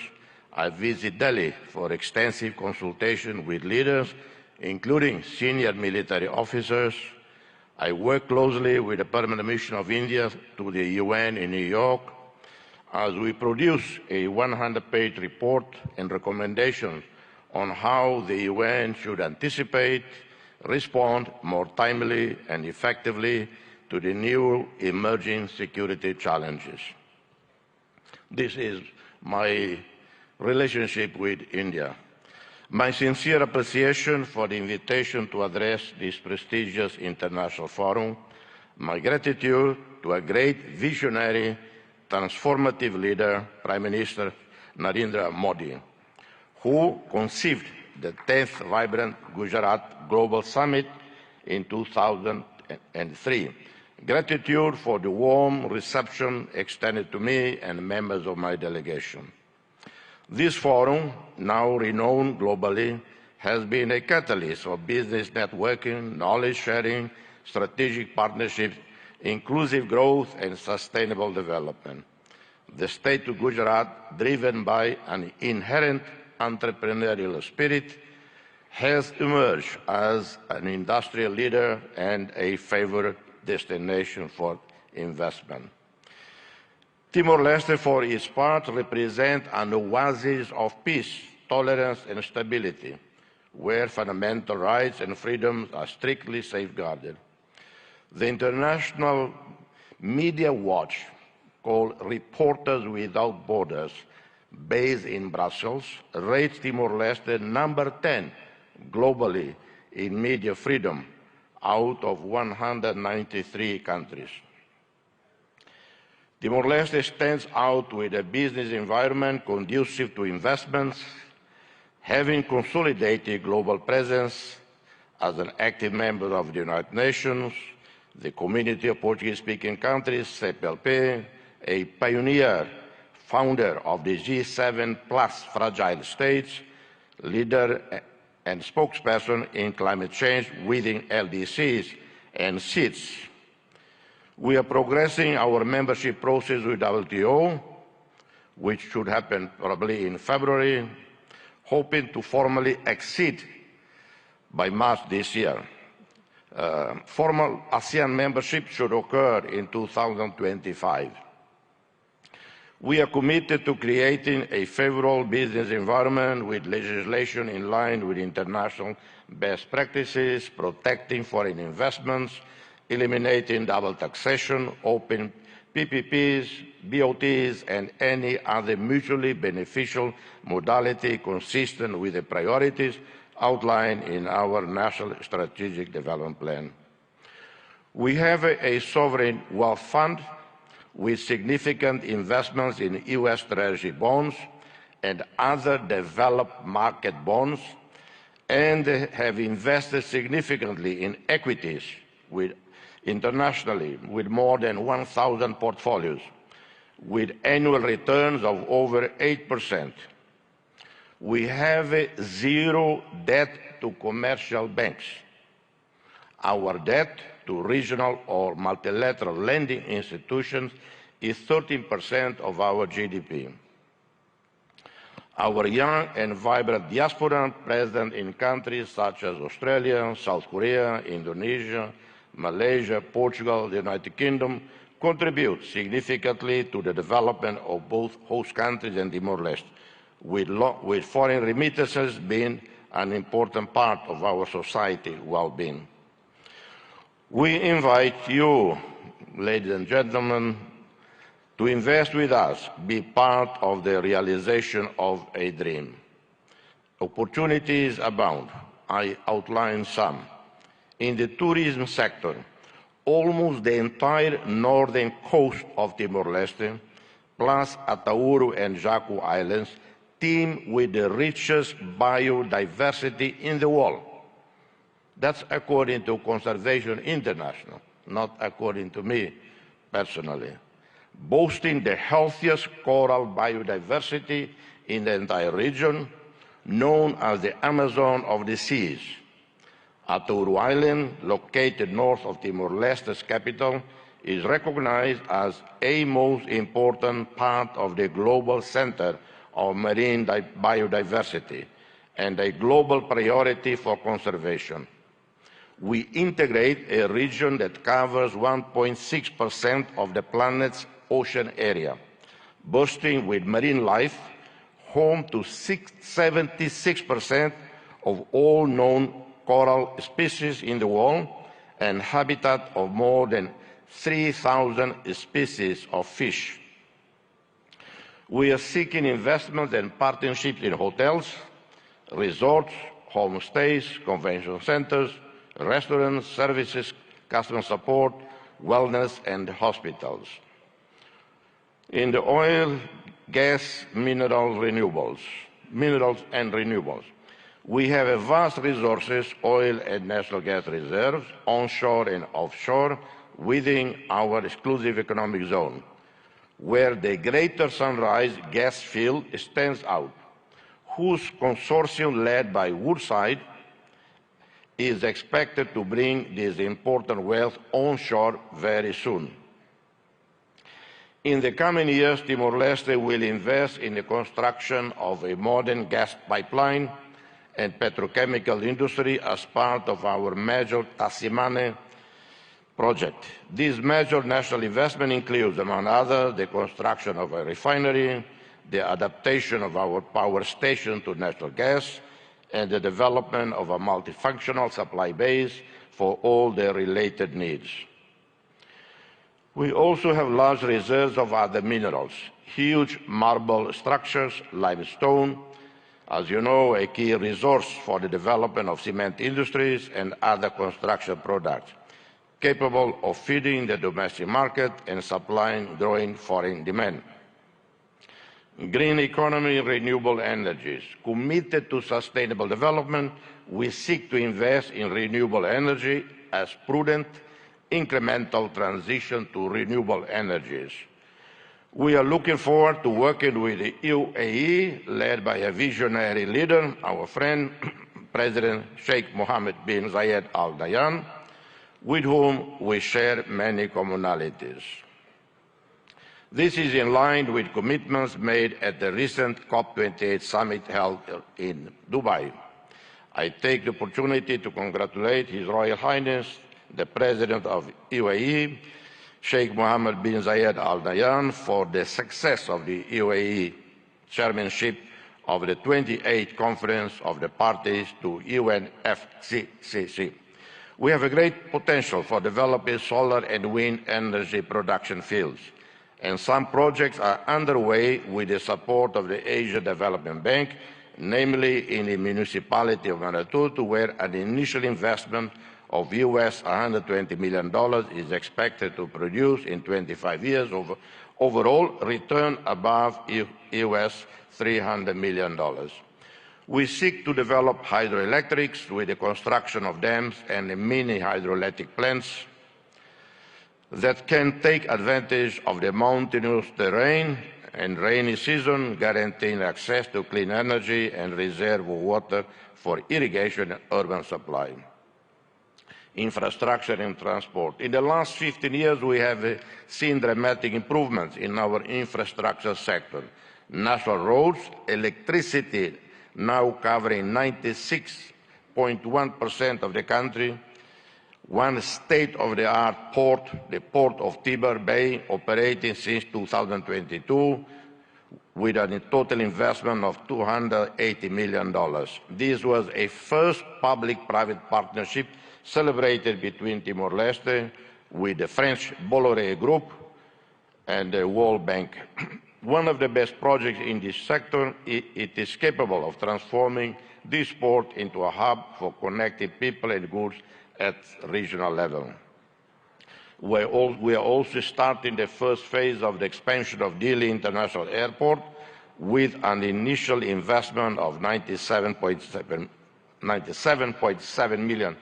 I visited Delhi for extensive consultation with leaders, including senior military officers. I worked closely with the Permanent Mission of India to the UN in New York as we produced a 100-page report and recommendations on how the UN should anticipate, respond more timely and effectively to the new emerging security challenges. This is my relationship with India. My sincere appreciation for the invitation to address this prestigious international forum, my gratitude to a great visionary, transformative leader, Prime Minister Narendra Modi, who conceived the 10th Vibrant Gujarat Global Summit in 2003. Gratitude for the warm reception extended to me and members of my delegation. This forum, now renowned globally, has been a catalyst for business networking, knowledge sharing, strategic partnerships, inclusive growth, and sustainable development. The state of Gujarat, driven by an inherent entrepreneurial spirit, has emerged as an industrial leader and a favored destination for investment. Timor-Leste, for its part, represents an oasis of peace, tolerance, and stability, where fundamental rights and freedoms are strictly safeguarded. The International Media Watch, called Reporters Without Borders, based in Brussels, rates Timor-Leste number 10 globally in media freedom out of 193 countries. Timor-Leste stands out with a business environment conducive to investments, having consolidated global presence as an active member of the United Nations, the Community of Portuguese-Speaking Countries, CPLP, a pioneer founder of the G7 Plus Fragile States, leader and spokesperson in climate change within LDCs and SEEDs. We are progressing our membership process with WTO, which should happen probably in February, hoping to formally exceed by March this year. Formal ASEAN membership should occur in 2025. We are committed to creating a favorable business environment with legislation in line with international best practices, protecting foreign investments, eliminating double taxation, open PPPs, BOTs, and any other mutually beneficial modality consistent with the priorities outlined in our National Strategic Development Plan. We have a sovereign wealth fund with significant investments in U.S. Treasury bonds and other developed market bonds, and have invested significantly in equities internationally with more than 1,000 portfolios, with annual returns of over 8%. We have zero debt to commercial banks. Our debt to regional or multilateral lending institutions is 13% of our GDP. Our young and vibrant diaspora present in countries such as Australia, South Korea, Indonesia, Malaysia, Portugal, the United Kingdom contribute significantly to the development of both host countries and Timor-Leste, with foreign remittances being an important part of our society well-being. We invite you, ladies and gentlemen, to invest with us, be part of the realization of a dream. Opportunities abound. I outline some. In the tourism sector, almost the entire northern coast of Timor-Leste, plus Atauro and Jaco Islands, teem with the richest biodiversity in the world. That's according to Conservation International, not according to me personally. Boasting the healthiest coral biodiversity in the entire region, known as the Amazon of the seas. Atauro Island, located north of Timor-Leste's capital, is recognized as a most important part of the global center of marine biodiversity and a global priority for conservation. We integrate a region that covers 1.6% of the planet's ocean area, boasting with marine life, home to 76% of all known coral species in the world, and habitat of more than 3,000 species of fish. We are seeking investments and partnerships in hotels, resorts, homestays, convention centers, restaurants, services, customer support, wellness, and hospitals. In the oil, gas, minerals and renewables, we have a vast resources, oil and natural gas reserves, onshore and offshore, within our exclusive economic zone, where the Greater Sunrise gas field stands out, whose consortium led by Woodside is expected to bring this important wealth onshore very soon. In the coming years, Timor-Leste will invest in the construction of a modern gas pipeline and petrochemical industry as part of our major Tasimane project. This major national investment includes, among others, the construction of a refinery, the adaptation of our power station to natural gas, and the development of a multifunctional supply base for all their related needs. We also have large reserves of other minerals, huge marble structures, limestone, as you know, a key resource for the development of cement industries and other construction products, capable of feeding the domestic market and supplying growing foreign demand. Green economy, renewable energies. Committed to sustainable development, we seek to invest in renewable energy as prudent, incremental transition to renewable energies. We are looking forward to working with the UAE, led by a visionary leader, our friend, President Sheikh Mohammed bin Zayed Al Nahyan, with whom we share many commonalities. This is in line with commitments made at the recent COP28 summit held in Dubai. I take the opportunity to congratulate His Royal Highness, the President of UAE, Sheikh Mohammed bin Zayed Al Nahyan, for the success of the UAE chairmanship of the 28th Conference of the Parties to UNFCCC. We have a great potential for developing solar and wind energy production fields, and some projects are underway with the support of the Asia Development Bank, namely in the municipality of Manatutu, where an initial investment of US $120 million is expected to produce in 25 years overall return above US $300 million. We seek to develop hydroelectrics with the construction of dams and mini hydroelectric plants that can take advantage of the mountainous terrain and rainy season, guaranteeing access to clean energy and reserve water for irrigation and urban supply. Infrastructure and transport. In the last 15 years, we have seen dramatic improvements in our infrastructure sector. National roads, electricity now covering 96.1% of the country, one state-of-the-art port, the Port of Tiber Bay, operating since 2022, with a total investment of $280 million. This was a first public-private partnership celebrated between Timor-Leste with the French Bolloré Group and the World Bank. One of the best projects in this sector, it is capable of transforming this port into a hub for connecting people and goods at regional level. We are also starting the first phase of the expansion of Dili International Airport with an initial investment of $97.7 million,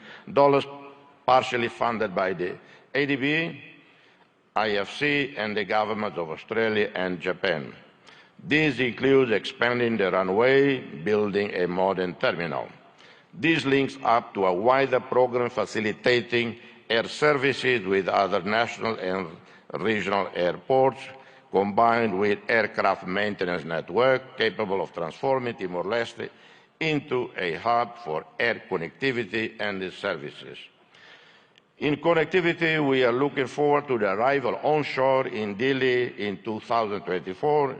partially funded by the ADB, IFC, and the governments of Australia and Japan. This includes expanding the runway, building a modern terminal. This links up to a wider program facilitating air services with other national and regional airports, combined with aircraft maintenance network capable of transforming Timor-Leste into a hub for air connectivity and services. In connectivity, we are looking forward to the arrival onshore in Dili in 2024,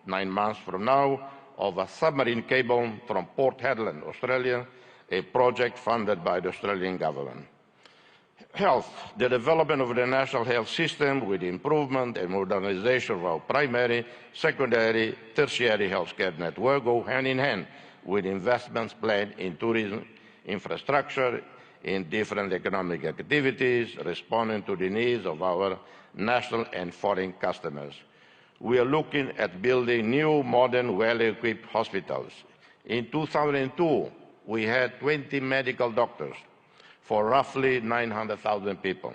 9 months from now, of a submarine cable from Port Hedland, Australia, a project funded by the Australian government. Health. The development of the national health system with improvement and modernization of our primary, secondary, tertiary healthcare network go hand in hand with investments planned in tourism, infrastructure, in different economic activities, responding to the needs of our national and foreign customers. We are looking at building new, modern, well-equipped hospitals. In 2002, we had 20 medical doctors for roughly 900,000 people.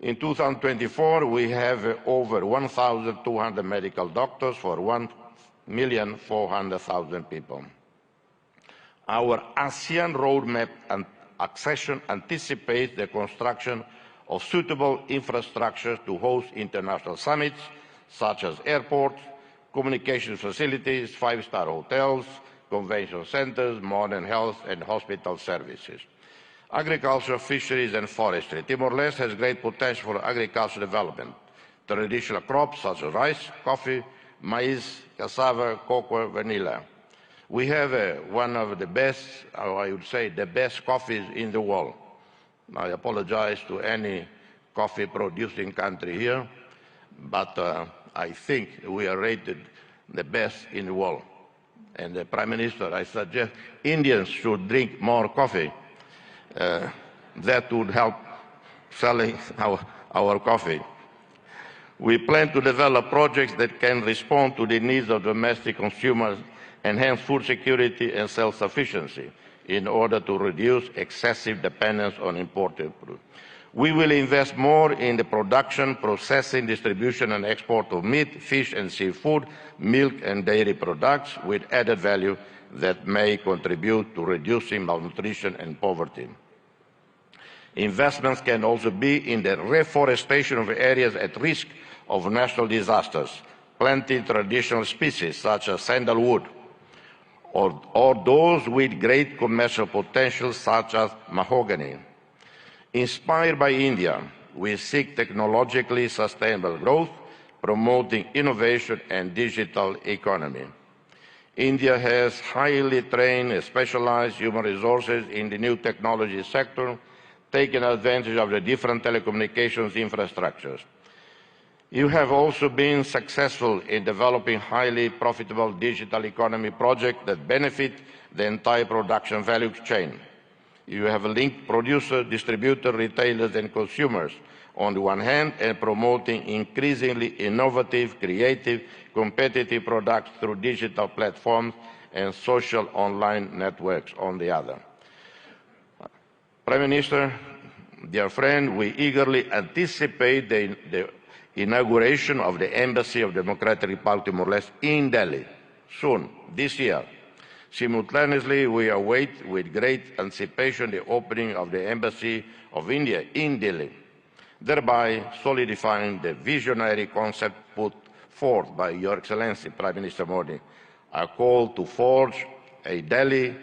In 2024, we have over 1,200 medical doctors for 1,400,000 people. Our ASEAN roadmap and accession anticipates the construction of suitable infrastructure to host international summits, such as airports, communication facilities, 5-star hotels, convention centers, modern health and hospital services. Agriculture, fisheries and forestry. Timor-Leste has great potential for agricultural development. Traditional crops such as rice, coffee, maize, cassava, cocoa, vanilla. We have one of the best, or I would say the best coffees in the world. I apologize to any coffee producing country here, but I think we are rated the best in the world. And the Prime Minister, I suggest Indians should drink more coffee. That would help selling our coffee. We plan to develop projects that can respond to the needs of domestic consumers, enhance food security and self-sufficiency in order to reduce excessive dependence on imported food. We will invest more in the production, processing, distribution and export of meat, fish and seafood, milk and dairy products with added value that may contribute to reducing malnutrition and poverty. Investments can also be in the reforestation of areas at risk of natural disasters, planting traditional species such as sandalwood, or those with great commercial potential such as mahogany. Inspired by India, we seek technologically sustainable growth, promoting innovation and digital economy. India has highly trained and specialized human resources in the new technology sector, taking advantage of the different telecommunications infrastructures. You have also been successful in developing highly profitable digital economy projects that benefit the entire production value chain. You have linked producers, distributors, retailers, and consumers on the one hand, and promoting increasingly innovative, creative, competitive products through digital platforms and social online networks on the other. Prime Minister, dear friend, we eagerly anticipate the inauguration of the Embassy of Democratic Republic of Timor-Leste in Delhi soon, this year. Simultaneously, we await with great anticipation the opening of the Embassy of India in Delhi, thereby solidifying the visionary concept put forth by Your Excellency Prime Minister Modi, a call to forge a Delhi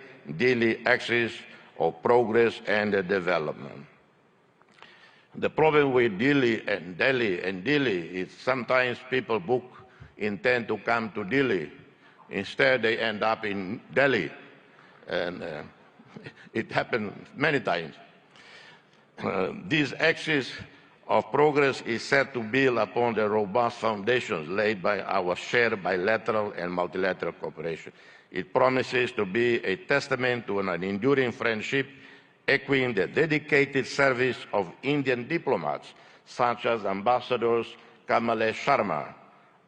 axis of progress and development. The problem with Delhi is sometimes people intend to come to Delhi. Instead, they end up in Delhi, and it happened many times. This axis of progress is set to build upon the robust foundations laid by our shared bilateral and multilateral cooperation. It promises to be a testament to an enduring friendship, echoing the dedicated service of Indian diplomats, such as Ambassadors Kamalesh Sharma,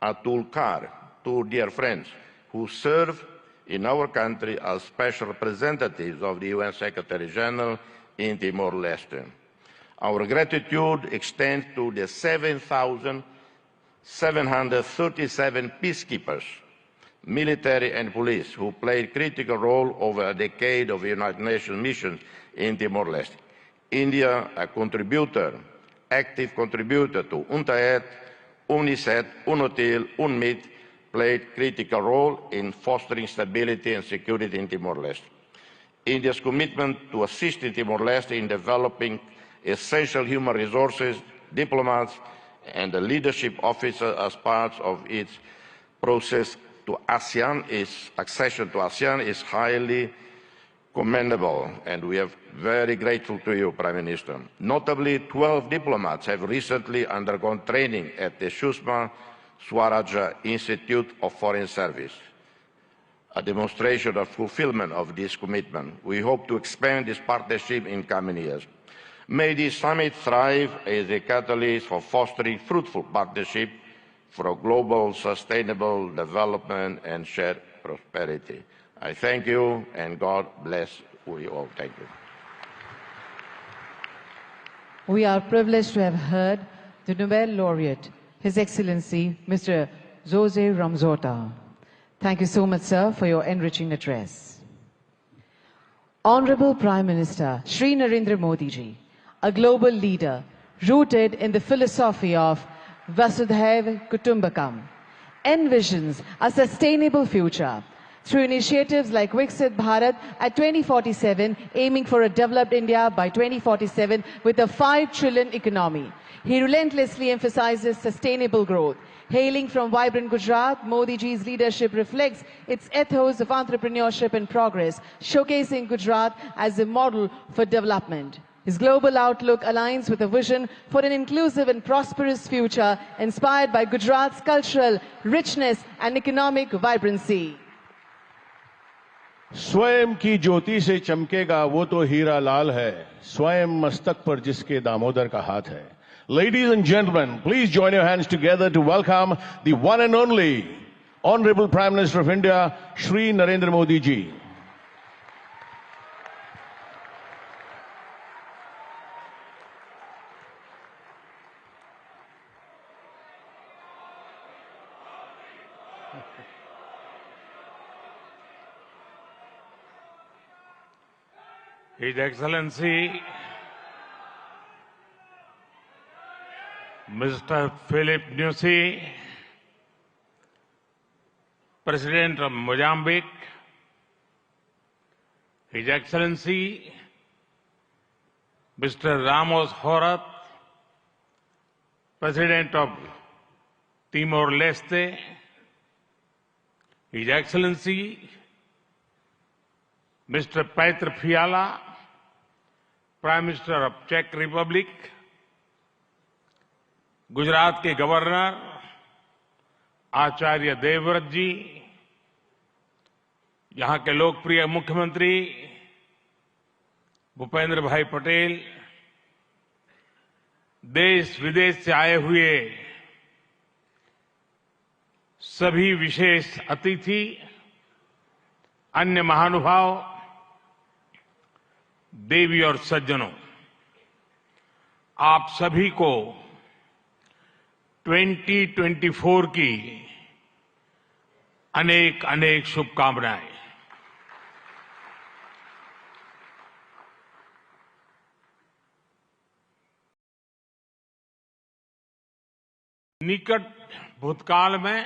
Atul Kar, two dear friends, who serve in our country as special representatives of the UN Secretary General in Timor-Leste. Our gratitude extends to the 7,737 peacekeepers, military and police, who played a critical role over a decade of United Nations missions in Timor-Leste. India, a active contributor to UNTAED, UNICEF, UNOTIL, UNMIT, played a critical role in fostering stability and security in Timor-Leste. India's commitment to assisting Timor-Leste in developing essential human resources, diplomats, and the leadership officers as part of its process to accession to ASEAN is highly commendable, and we are very grateful to you, Prime Minister. Notably, 12 diplomats have recently undergone training at the Sushma Swaraj Institute of Foreign Service, a demonstration of fulfillment of this commitment. We hope to expand this partnership in coming years. May this summit thrive as a catalyst for fostering fruitful partnership for global sustainable development and shared prosperity. I thank you, and God bless you all. Thank you. We are privileged to have heard the Nobel laureate, His Excellency Mr. Jose Ramzota. Thank you so much, sir, for your enriching address. Honorable Prime Minister Shri Narendra Modi ji, a global leader rooted in the philosophy of Vasudhaiva Kutumbakam, envisions a sustainable future through initiatives like Viksit Bharat at 2047, aiming for a developed India by 2047 with a 5 trillion economy. He relentlessly emphasizes sustainable growth. Hailing from vibrant Gujarat, Modi ji's leadership reflects its ethos of entrepreneurship and progress, showcasing Gujarat as a model for development. His global outlook aligns with a vision for an inclusive and prosperous future inspired by Gujarat's cultural richness and economic vibrancy. स्वयं की ज्योति से चमकेगा वो तो हीरा लाल है, स्वयं मस्तक पर जिसके दामोदर का हाथ है. Ladies and gentlemen, please join your hands together to welcome the one and only Honorable Prime Minister of India, Shri Narendra Modi ji. His Excellency Mr. Philip Nyusi, President of Mozambique, His Excellency Mr. Ramos Horat, President of Timor-Leste, His Excellency Mr. Petr Fiala, Prime Minister of Czech Republic, Gujarat के governor Acharya Devvrat जी, यहां के लोकप्रिय मुख्यमंत्री भूपेंद्र भाई पटेल, देश विदेश से आए हुए सभी विशेष अतिथि, अन्य महानुभाव, देवी और सज्जनों, आप सभी को 2024 की अनेक अनेक शुभकामनाएं। निकट भूतकाल में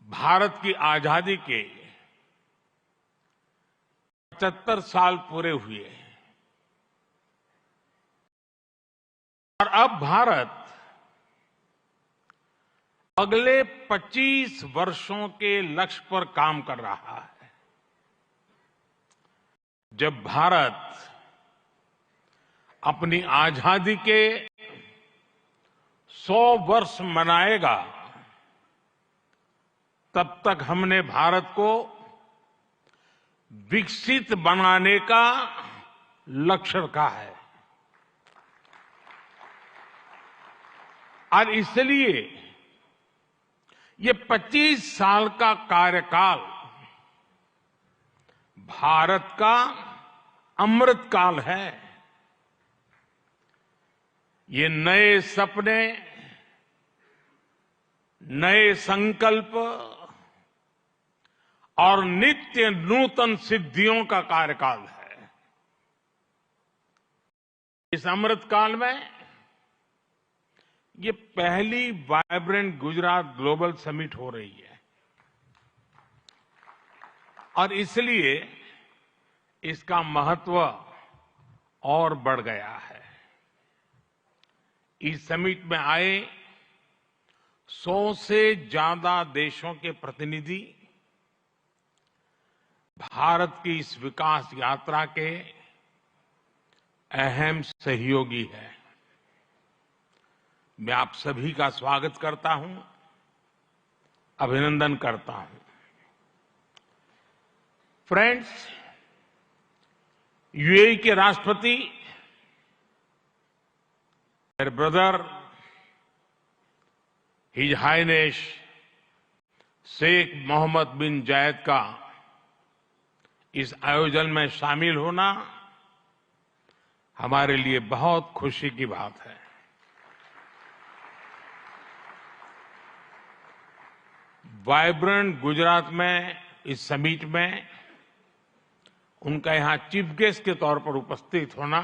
भारत की आजादी के 75 साल पूरे हुए और अब भारत अगले 25 वर्षों के लक्ष्य पर काम कर रहा है। जब भारत अपनी आजादी के 100 वर्ष मनाएगा, तब तक हमने भारत को विकसित बनाने का लक्ष्य रखा है और इसलिए ये 25 साल का कार्यकाल भारत का अमृत काल है। ये नए सपने, नए संकल्प और नित्य नूतन सिद्धियों का कार्यकाल है। इस अमृत काल में ये पहली वाइब्रेंट गुजरात ग्लोबल समिट हो रही है और इसलिए इसका महत्व और बढ़ गया है। इस समिट में आए 100 से ज्यादा देशों के प्रतिनिधि भारत की इस विकास यात्रा के अहम सहयोगी हैं। मैं आप सभी का स्वागत करता हूं, अभिनंदन करता हूं। फ्रेंड्स, यूएई के राष्ट्रपति मेरे brother his highness Sheikh Mohammed bin Zayed का इस आयोजन में शामिल होना हमारे लिए बहुत खुशी की बात है। वाइब्रेंट गुजरात में इस समिट में उनका यहां चीफ गेस्ट के तौर पर उपस्थित होना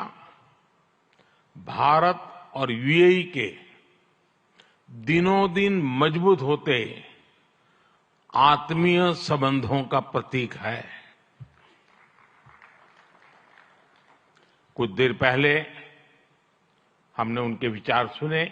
भारत और यूएई के दिनों दिन मजबूत होते आत्मीय संबंधों का प्रतीक है। कुछ देर पहले हमने उनके विचार सुने।